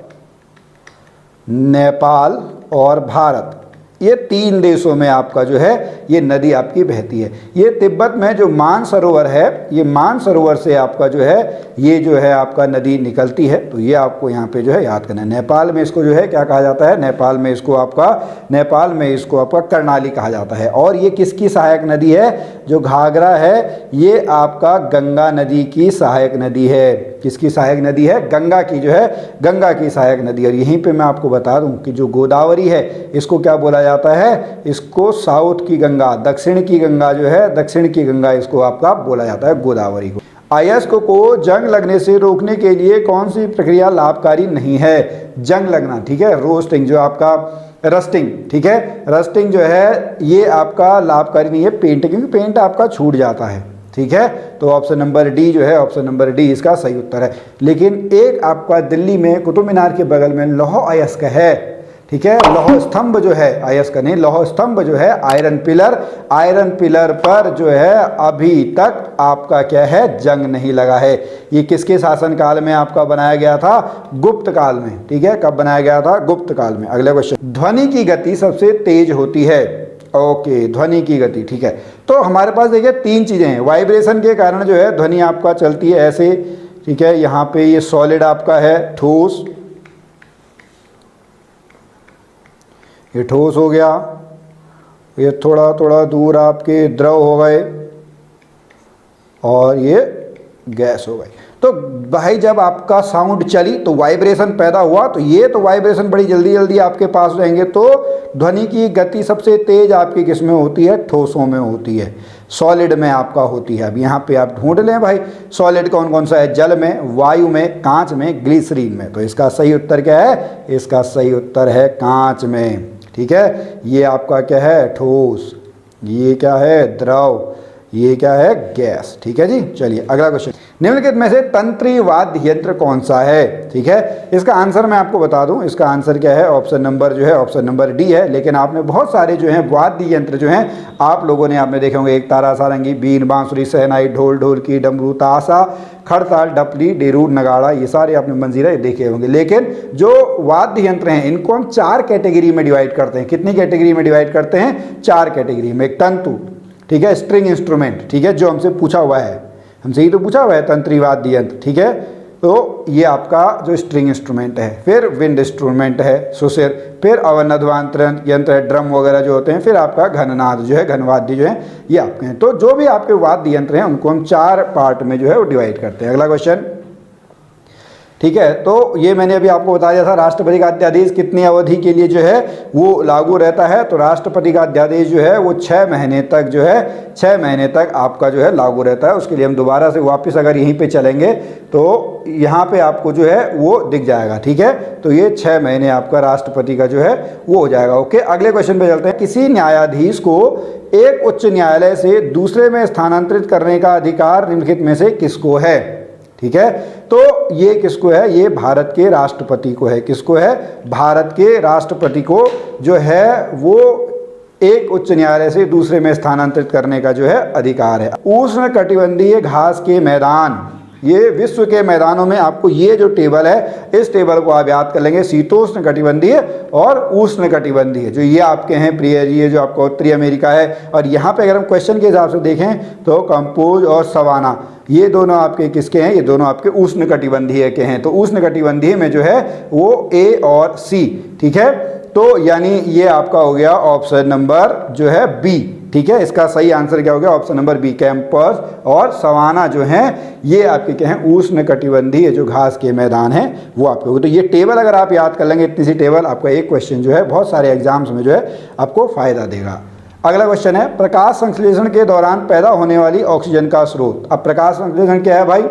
नेपाल और भारत, ये 3 देशों में आपका जो है ये नदी आपकी बहती है। ये तिब्बत में जो मानसरोवर है, ये मानसरोवर से आपका जो है ये जो है आपका नदी निकलती है। तो ये आपको यहाँ पे जो है याद करना है। नेपाल में इसको जो है क्या कहा जाता है? नेपाल में इसको आपका कर्णाली कहा जाता है। और ये किसकी सहायक नदी है? जो घाघरा है ये आपका गंगा नदी की सहायक नदी है। किसकी सहायक नदी है? गंगा की जो है, गंगा की सहायक नदी। और यहीं पे मैं आपको बता दूं कि जो गोदावरी है इसको क्या बोला जाता है? इसको साउथ की गंगा, दक्षिण की गंगा जो है, दक्षिण की गंगा इसको आपका बोला जाता है, गोदावरी को। अयस्क को जंग लगने से रोकने के लिए कौन सी प्रक्रिया लाभकारी नहीं है? जंग लगना, ठीक है, रोस्टिंग, जो आपका रस्टिंग, ठीक है, रस्टिंग जो है ये आपका लाभकारी नहीं है। पेंट, क्योंकि पेंट आपका छूट जाता है, ठीक है। तो ऑप्शन नंबर डी जो है, ऑप्शन नंबर डी इसका सही उत्तर है। लेकिन एक आपका दिल्ली में कुतुब मीनार के बगल में लौह अयस्क है, ठीक है, लौह स्तंभ जो है, अयस्क नहीं, लौह स्तंभ जो है, आयरन पिलर पर जो है अभी तक आपका क्या है? जंग नहीं लगा है। ये किसके शासन काल में आपका बनाया गया था? गुप्त काल में, ठीक है। कब बनाया गया था? गुप्त काल में। अगला क्वेश्चन, ध्वनि की गति सबसे तेज होती है? ओके, ध्वनि की गति, ठीक है। तो हमारे पास देखिए 3 चीज़ें हैं। वाइब्रेशन के कारण जो है ध्वनि आपका चलती है ऐसे, ठीक है। यहाँ पे ये सॉलिड आपका है, ठोस, ये ठोस हो गया, ये थोड़ा थोड़ा दूर आपके द्रव हो गए, और ये गैस हो गई। तो भाई जब आपका साउंड चली तो वाइब्रेशन पैदा हुआ, तो ये तो वाइब्रेशन बड़ी जल्दी जल्दी आपके पास रहेंगे। तो ध्वनि की गति सबसे तेज आपकी किस में होती है? ठोसों में होती है, सॉलिड में आपका होती है। अब यहाँ पे आप ढूंढ लें भाई, सॉलिड कौन कौन सा है? जल में, वायु में, कांच में, ग्लिसरीन में। तो इसका सही उत्तर क्या है? इसका सही उत्तर है कांच में, ठीक है। ये आपका क्या है? ठोस, ये क्या है? द्रव, ये क्या है? गैस, ठीक है जी। चलिए अगला क्वेश्चन, निम्नलिखित में से तंत्री वाद्य यंत्र कौन सा है? ठीक है, इसका आंसर मैं आपको बता दूं, इसका आंसर क्या है? ऑप्शन नंबर जो है, ऑप्शन नंबर डी है। लेकिन आपने बहुत सारे जो हैं वाद्य यंत्र जो हैं आप लोगों ने आपने देखे होंगे, एक तारा, सारंगी, बीन, बांसुरी, शहनाई, ढोल, ढोलकी, डमरू, ताशा, खड़ताल, डपली, डेरू, नगाड़ा, ये सारे आपने मंजीरा देखे होंगे। लेकिन जो वाद्य यंत्र हैं इनको हम 4 कैटेगरी में डिवाइड करते हैं। कितनी कैटेगरी में डिवाइड करते हैं? 4 कैटेगरी में। एक तंतु, ठीक है, स्ट्रिंग इंस्ट्रूमेंट, ठीक है, जो हमसे पूछा हुआ है, हमसे ही तो पूछा हुआ है, तंत्री वाद्य यंत्र, ठीक है। तो ये आपका जो स्ट्रिंग इंस्ट्रूमेंट है। फिर विंड इंस्ट्रूमेंट है, सुसिर। फिर अवनद्वांतर यंत्र है, ड्रम वगैरह जो होते हैं। फिर आपका घननाद जो है, घनवाद्य जो है, ये आपके हैं। तो जो भी आपके वाद्य यंत्र हैं उनको हम 4 पार्ट में जो है वो डिवाइड करते हैं। अगला क्वेश्चन, ठीक है। तो ये मैंने अभी आपको बताया था, राष्ट्रपति का अध्यादेश कितनी अवधि के लिए जो है वो लागू रहता है? तो राष्ट्रपति का अध्यादेश जो है वो 6 महीने तक जो है, 6 महीने तक आपका जो है लागू रहता है। उसके लिए हम दोबारा से वापस अगर यहीं पे चलेंगे तो यहाँ पे आपको जो है वो दिख जाएगा, ठीक है। तो ये 6 महीने आपका राष्ट्रपति का जो है वो हो जाएगा। ओके, अगले क्वेश्चन पे चलते हैं। किसी न्यायाधीश को एक उच्च न्यायालय से दूसरे में स्थानांतरित करने का अधिकार निम्नलिखित में से किसको है? ठीक है, तो ये किसको है? ये भारत के राष्ट्रपति को है। किसको है? भारत के राष्ट्रपति को जो है वो एक उच्च न्यायालय से दूसरे में स्थानांतरित करने का जो है अधिकार है। उष्ण कटिबंधीय घास के मैदान, ये विश्व के मैदानों में आपको ये जो टेबल है, इस टेबल को आप याद कर लेंगे, शीतोष्ण कटिबंधीय और उष्ण कटिबंधीय। जो ये आपके हैं प्रिय, ये जो आपका उत्तरी अमेरिका है, और यहाँ पे अगर हम क्वेश्चन के हिसाब से देखें तो कंपोज और सवाना, ये दोनों आपके किसके हैं, ये दोनों आपके उष्ण कटिबंधीय के हैं। तो उष्ण कटिबंधीय में जो है वो ए और सी, ठीक है। तो यानी ये आपका हो गया ऑप्शन नंबर जो है बी, ठीक है। इसका सही आंसर क्या हो गया, ऑप्शन नंबर बी, कैंपस और सवाना जो हैं ये आपके क्या हैं, उष्ण कटिबंधीय जो घास के मैदान हैं वो आपके होंगे। तो ये टेबल अगर आप याद कर लेंगे, इतनी सी टेबल, आपका एक क्वेश्चन जो है बहुत सारे एग्जाम्स में जो है आपको फायदा देगा। अगला क्वेश्चन है, प्रकाश संश्लेषण के दौरान पैदा होने वाली ऑक्सीजन का स्रोत। अब प्रकाश संश्लेषण क्या है भाई,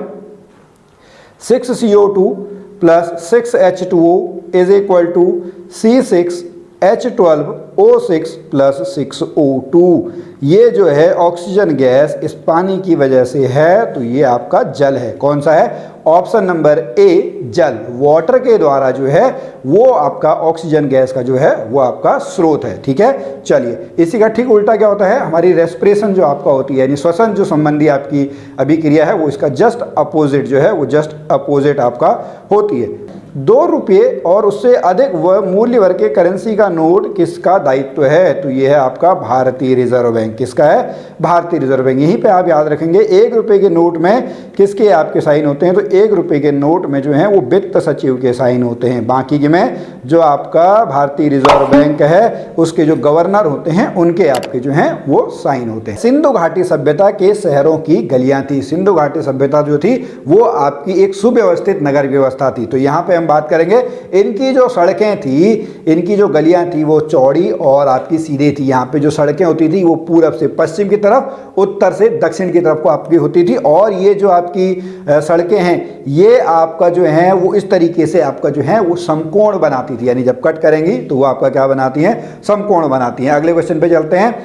6CO2 plus 6H2O is equal to C6H12O6 plus 6O2। ये जो है ऑक्सीजन गैस इस पानी की वजह से है, तो ये आपका जल है। कौन सा है, ऑप्शन नंबर ए, जल। वाटर के द्वारा जो है वो आपका ऑक्सीजन गैस का जो है वो आपका स्रोत है, ठीक है। चलिए, इसी का ठीक उल्टा क्या होता है, हमारी रेस्पिरेशन जो आपका होती है, यानी श्वसन जो संबंधी आपकी अभिक्रिया है, वो इसका जस्ट अपोजिट जो है, वो जस्ट अपोजिट आपका होती है। 2 रुपये और उससे अधिक मूल्य वर्ग के करेंसी का नोट किसका दायित्व है, तो ये है आपका भारतीय रिजर्व बैंक। किसका है, भारतीय रिजर्व बैंक। यहीं पे आप याद रखेंगे 1 रुपये के नोट में किसके आपके साइन होते हैं, तो 1 रुपये के नोट में जो है वो वित्त सचिव के साइन होते हैं। बाकी के में जो आपका भारतीय रिजर्व बैंक है उसके जो गवर्नर होते हैं उनके आपके जो हैं वो साइन होते हैं। सिंधु घाटी सभ्यता के शहरों की गलियां थी। सिंधु घाटी सभ्यता जो थी वो आपकी एक सुव्यवस्थित नगर व्यवस्था थी। तो यहाँ पे हम बात करेंगे, इनकी जो सड़कें थी, इनकी जो गलियां थी वो चौड़ी और आपकी सीधी थी। यहाँ पे जो सड़कें होती थी वो पूरब से पश्चिम की तरफ, उत्तर से दक्षिण की तरफ को आपकी होती थी। और ये जो आपकी सड़कें हैं ये आपका जो है वो इस तरीके से आपका जो है वो समकोण बनाती थी, यानी जब कट करेंगी तो वो आपका क्या बनाती हैं, समकोण बनाती हैं। अगले क्वेश्चन पे चलते हैं,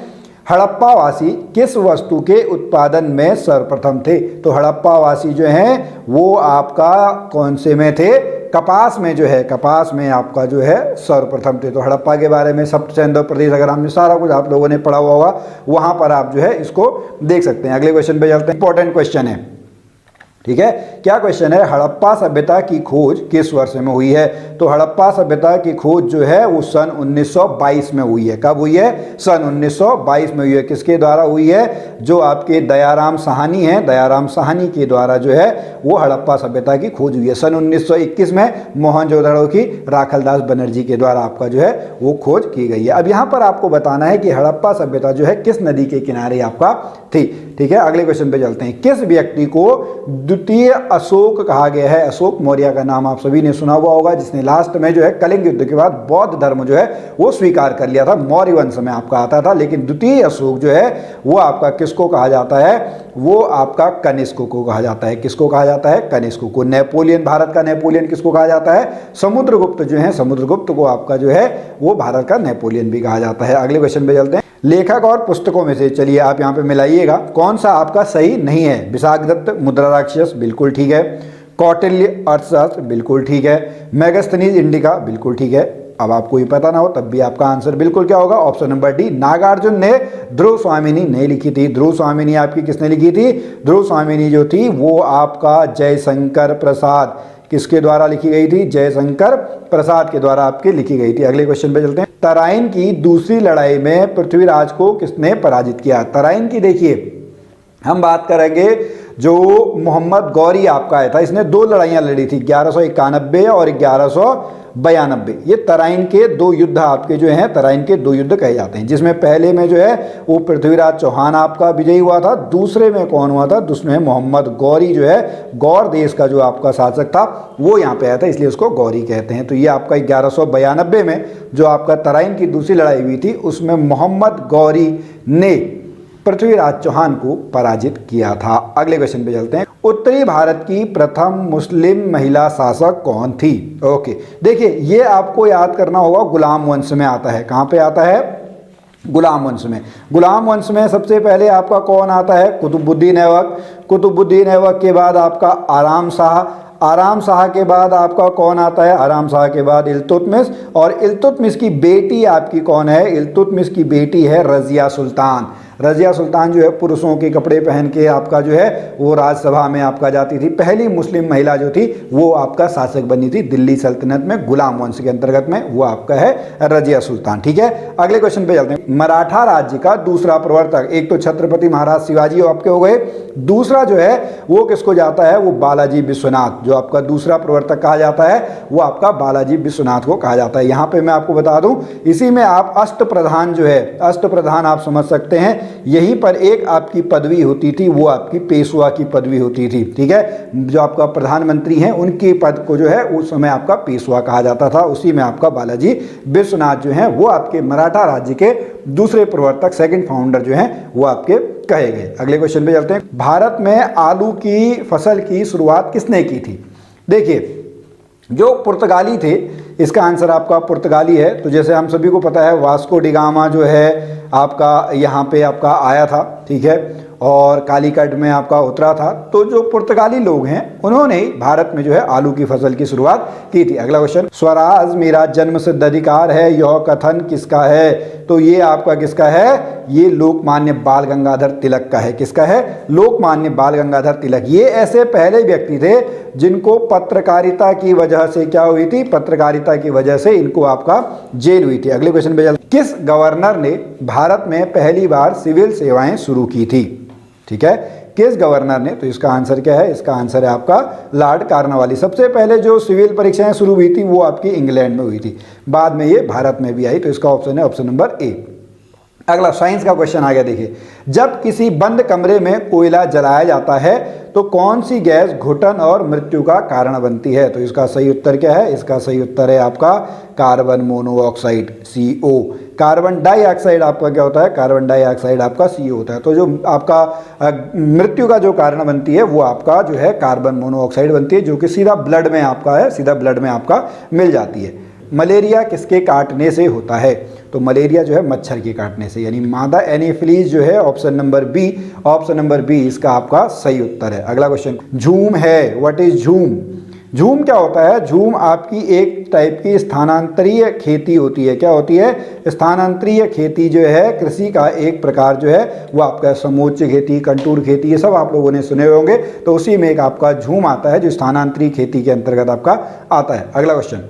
हड़प्पावासी किस वस्तु के उत्पादन में सर्वप्रथम थे। तो हड़प्पावासी जो हैं वो आपका कौन से में थे, कपास में जो है, कपास में आपका जो है सर्वप्रथम थे। तो हड़प्पा के बारे में सब चंद्र प्रदेश अगर हमने सारा कुछ आप लोगों ने पढ़ा हुआ होगा, वहां पर आप जो है इसको देख सकते हैं। अगले क्वेश्चन पे चलते हैं, इंपॉर्टेंट क्वेश्चन है, ठीक है। क्या क्वेश्चन है, हड़प्पा सभ्यता की खोज किस वर्ष में हुई है। तो हड़प्पा सभ्यता की खोज जो है वो सन 1922 में हुई है। कब हुई है, सन 1922 में हुई है। किसके द्वारा हुई है, जो आपके दयाराम साहनी हैं, दयाराम साहनी के द्वारा जो है वो हड़प्पा सभ्यता की खोज हुई है। सन 1921 में मोहनजोदड़ो की राखलदास बनर्जी के द्वारा आपका जो है वो खोज की गई है। अब यहाँ पर आपको बताना है कि हड़प्पा सभ्यता जो है किस नदी के किनारे आपका थी, ठीक है। अगले क्वेश्चन पे चलते हैं, किस व्यक्ति को द्वितीय अशोक कहा गया है। अशोक मौर्य का नाम आप सभी ने सुना हुआ होगा, जिसने लास्ट में जो है कलिंग युद्ध के बाद बौद्ध धर्म जो है वो स्वीकार कर लिया था। मौर्य वंश में आपका आता था, लेकिन द्वितीय अशोक जो है वो आपका किसको कहा जाता है, वो आपका कनिष्क को कहा जाता है। किसको कहा जाता है, कनिष्क को। नेपोलियन, भारत का नेपोलियन किसको कहा जाता है, समुद्रगुप्त जो है, समुद्रगुप्त को आपका जो है वो भारत का नेपोलियन भी कहा जाता है। अगले क्वेश्चन पे चलते हैं, लेखक और पुस्तकों में से चलिए आप यहाँ पे मिलाइएगा कौन सा आपका सही नहीं है। विशाखदत्त मुद्रा राक्षस बिल्कुल ठीक है, कौटिल्य अर्थशास्त्र बिल्कुल ठीक है, मेगास्थनीज इंडिका बिल्कुल ठीक है। अब आपको ये पता ना हो तब भी आपका आंसर बिल्कुल क्या होगा, ऑप्शन नंबर डी, नागार्जुन ने ध्रुव स्वामिनी नहीं लिखी थी। ध्रुव स्वामिनी आपकी किसने लिखी थी, ध्रुव स्वामिनी जो थी वो आपका जयशंकर प्रसाद, किसके द्वारा लिखी गई थी, जयशंकर प्रसाद के द्वारा आपकी लिखी गई थी। अगले क्वेश्चन पे चलते हैं, तराइन की दूसरी लड़ाई में पृथ्वीराज को किसने पराजित किया। तराइन की देखिए हम बात करेंगे, जो मोहम्मद गौरी आपका आया था, इसने 2 लड़ाइयाँ लड़ी थी, 1191 और 1192। ये तराइन के 2 युद्ध आपके जो हैं, तराइन के 2 युद्ध कहे जाते हैं, जिसमें पहले में जो है वो पृथ्वीराज चौहान आपका विजयी हुआ था, दूसरे में कौन हुआ था, दूसरे में मोहम्मद गौरी जो है, गौर देश का जो आपका शासक था वो यहाँ पे आया था, इसलिए उसको गौरी कहते हैं। तो ये आपका 1192 में जो आपका तराइन की दूसरी लड़ाई हुई थी उसमें मोहम्मद गौरी ने पृथ्वीराज चौहान को पराजित किया था। अगले क्वेश्चन पे चलते हैं, उत्तरी भारत की प्रथम मुस्लिम महिला शासक कौन थी। ओके, देखिए ये आपको याद करना होगा, गुलाम वंश में आता है। कहाँ पे आता है, गुलाम वंश में। गुलाम वंश में सबसे पहले आपका कौन आता है, कुतुबुद्दीन ऐबक। कुतुबुद्दीन ऐबक के बाद आपका आराम शाह, आराम शाह के बाद आपका कौन आता है, आराम शाह के बाद इल्तुतमिश, और इल्तुतमिश की बेटी आपकी कौन है, इल्तुतमिश की बेटी है रजिया सुल्तान। रजिया सुल्तान जो है पुरुषों के कपड़े पहन के आपका जो है वो राज्यसभा में आपका जाती थी। पहली मुस्लिम महिला जो थी वो आपका शासक बनी थी दिल्ली सल्तनत में, गुलाम वंश के अंतर्गत में, वो आपका है रजिया सुल्तान। ठीक है, अगले क्वेश्चन पे चलते हैं। मराठा राज्य का दूसरा प्रवर्तक, एक तो छत्रपति महाराज शिवाजी आपके हो गए, दूसरा जो है वो किसको जाता है, वो बालाजी विश्वनाथ, जो आपका दूसरा प्रवर्तक कहा जाता है वो आपका बालाजी विश्वनाथ को कहा जाता है। यहाँ पे मैं आपको बता दूं, इसी में आप अष्टप्रधान जो है, अष्टप्रधान आप समझ सकते हैं, यहीं पर एक आपकी पदवी होती थी, वो आपकी पेशवा की पदवी होती थी। ठीक है, जो आपका प्रधानमंत्री हैं उनके पद को जो है उस समय आपका पेशवा कहा जाता था। उसी में आपका बालाजी विश्वनाथ जो है वो आपके मराठा राज्य के दूसरे प्रवर्तक, सेकंड फाउंडर जो हैं वो आपके कहे गए। अगले क्वेश्चन पे चलते हैं। भारत में आलू की फसल की शुरुआत किसने की थी? देखिए, जो पुर्तगाली थे, इसका आंसर आपका पुर्तगाली है। तो जैसे हम सभी को पता है वास्को डी गामा जो है आपका यहाँ पे आपका आया था, ठीक है, और कालीकट में आपका उतरा था। तो जो पुर्तगाली लोग हैं उन्होंने ही भारत में जो है आलू की फसल की शुरुआत की थी। अगला क्वेश्चन, स्वराज मेरा जन्म सिद्ध अधिकार है, यह कथन किसका है? तो ये आपका किसका है? ये लोकमान्य बाल गंगाधर तिलक का है। किसका है? लोकमान्य बाल गंगाधर तिलक। ये ऐसे पहले व्यक्ति थे जिनको पत्रकारिता की वजह से क्या हुई थी? पत्रकारिता की वजह से इनको आपका जेल हुई थी। अगले क्वेश्चन पे चलते हैं। किस गवर्नर ने भारत में पहली बार सिविल सेवाएं शुरू की थी? ठीक है, किस गवर्नर ने? तो इसका आंसर क्या है? इसका आंसर है आपका लॉर्ड कार्नवालिस। सबसे पहले जो सिविल परीक्षाएं शुरू हुई थी वो आपकी इंग्लैंड में हुई थी, बाद में ये भारत में भी आई। तो इसका ऑप्शन है ऑप्शन नंबर ए। अगला साइंस का क्वेश्चन आ गया। देखिए, जब किसी बंद कमरे में कोयला जलाया जाता है तो कौन सी गैस घुटन और मृत्यु का कारण बनती है? तो इसका सही उत्तर क्या है? इसका सही उत्तर है आपका carbon monoxide, CO। Carbon dioxide आपका क्या होता है? कार्बन डाइऑक्साइड आपका CO होता है। तो जो आपका मृत्यु का जो कारण बनती है वो आपका जो है कार्बन मोनोऑक्साइड बनती है, जो कि सीधा ब्लड में आपका है, सीधा ब्लड में आपका मिल जाती है। मलेरिया किसके काटने से होता है? तो मलेरिया जो है मच्छर के काटने से, यानी मादा एनीफिलीज जो है option number B, option number B इसका आपका सही उत्तर है। अगला क्वेश्चन, झूम है, व्हाट इज झूम? झूम क्या होता है? झूम आपकी एक टाइप की स्थानांतरीय खेती होती है। क्या होती है? स्थानांतरीय खेती जो है कृषि का एक प्रकार जो है वो आपका समोच्च खेती, कंटूर खेती, ये सब आप लोगों ने सुने होंगे। तो उसी में एक आपका झूम आता है जो स्थानांतरीय खेती के अंतर्गत आपका आता है। अगला क्वेश्चन,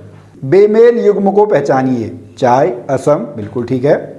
बेमेल युग्म को पहचानिए। चाय, असम, बिल्कुल ठीक है।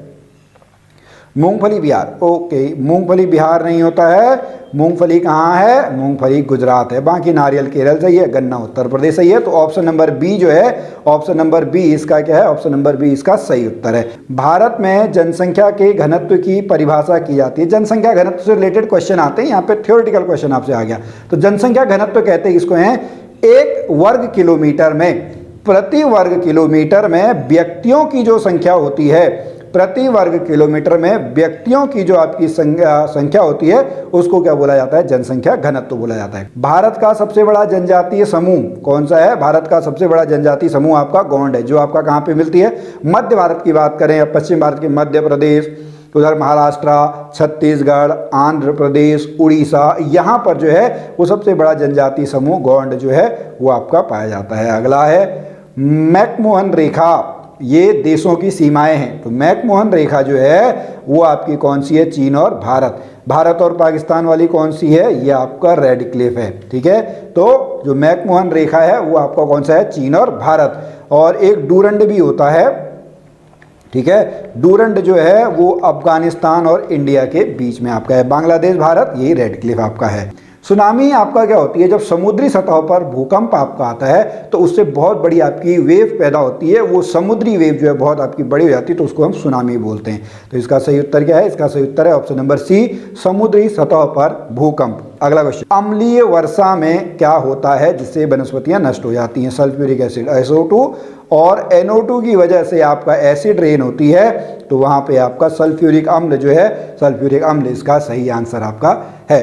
मूंगफली बिहार, ओके, मूंगफली बिहार नहीं होता है। मूंगफली कहाँ है? मूंगफली गुजरात है। बाकी नारियल केरल सही है, गन्ना उत्तर प्रदेश सही है। तो ऑप्शन नंबर बी जो है, ऑप्शन नंबर बी इसका क्या है? ऑप्शन नंबर बी इसका सही उत्तर है। भारत में जनसंख्या के घनत्व की परिभाषा की जाती है। जनसंख्या घनत्व से रिलेटेड क्वेश्चन आते हैं, यहाँ पे थ्योरेटिकल क्वेश्चन आपसे आ गया। तो जनसंख्या घनत्व कहते हैं किसको हैं? एक वर्ग किलोमीटर में, प्रति वर्ग किलोमीटर में व्यक्तियों की जो संख्या होती है, प्रति वर्ग किलोमीटर में व्यक्तियों की जो आपकी संख्या होती है उसको क्या बोला जाता है? जनसंख्या घनत्व बोला जाता है। भारत का सबसे बड़ा जनजातीय समूह कौन सा है? भारत का सबसे बड़ा जनजातीय समूह आपका गोंड है, जो आपका कहाँ पे मिलती है? मध्य भारत की बात करें या पश्चिम भारत के मध्य प्रदेश, उधर महाराष्ट्र, छत्तीसगढ़, आंध्र प्रदेश, उड़ीसा, यहाँ पर जो है वो सबसे बड़ा जनजातीय समूह गोंड जो है वो आपका पाया जाता है। अगला है मैकमोहन रेखा, ये देशों की सीमाएं हैं। तो मैकमोहन रेखा जो है वो आपकी कौन सी है? चीन और भारत। भारत और पाकिस्तान वाली कौन सी है? ये आपका रेड क्लिफ है, ठीक है। तो जो मैकमोहन रेखा है वो आपका कौन सा है? चीन और भारत। और एक डूरंड भी होता है, ठीक है। डूरंड जो है वो अफगानिस्तान और इंडिया के बीच में आपका है। बांग्लादेश, भारत, यही रेड क्लिफ आपका है। सुनामी आपका क्या होती है? जब समुद्री सतह पर भूकंप आपका आता है तो उससे बहुत बड़ी आपकी वेव पैदा होती है, वो समुद्री वेव जो है बहुत आपकी बड़ी हो जाती है, तो उसको हम सुनामी बोलते हैं। तो इसका सही उत्तर क्या है? इसका सही उत्तर है ऑप्शन नंबर सी, समुद्री सतह पर भूकंप। अगला क्वेश्चन, अम्लीय वर्षा में क्या होता है जिससे वनस्पतियां नष्ट हो जाती हैं? सल्फ्यूरिक एसिड, SO2, और NO2 की वजह से आपका एसिड रेन होती है, तो वहां पे आपका सल्फ्यूरिक अम्ल जो है, सल्फ्यूरिक अम्ल इसका सही आंसर आपका है।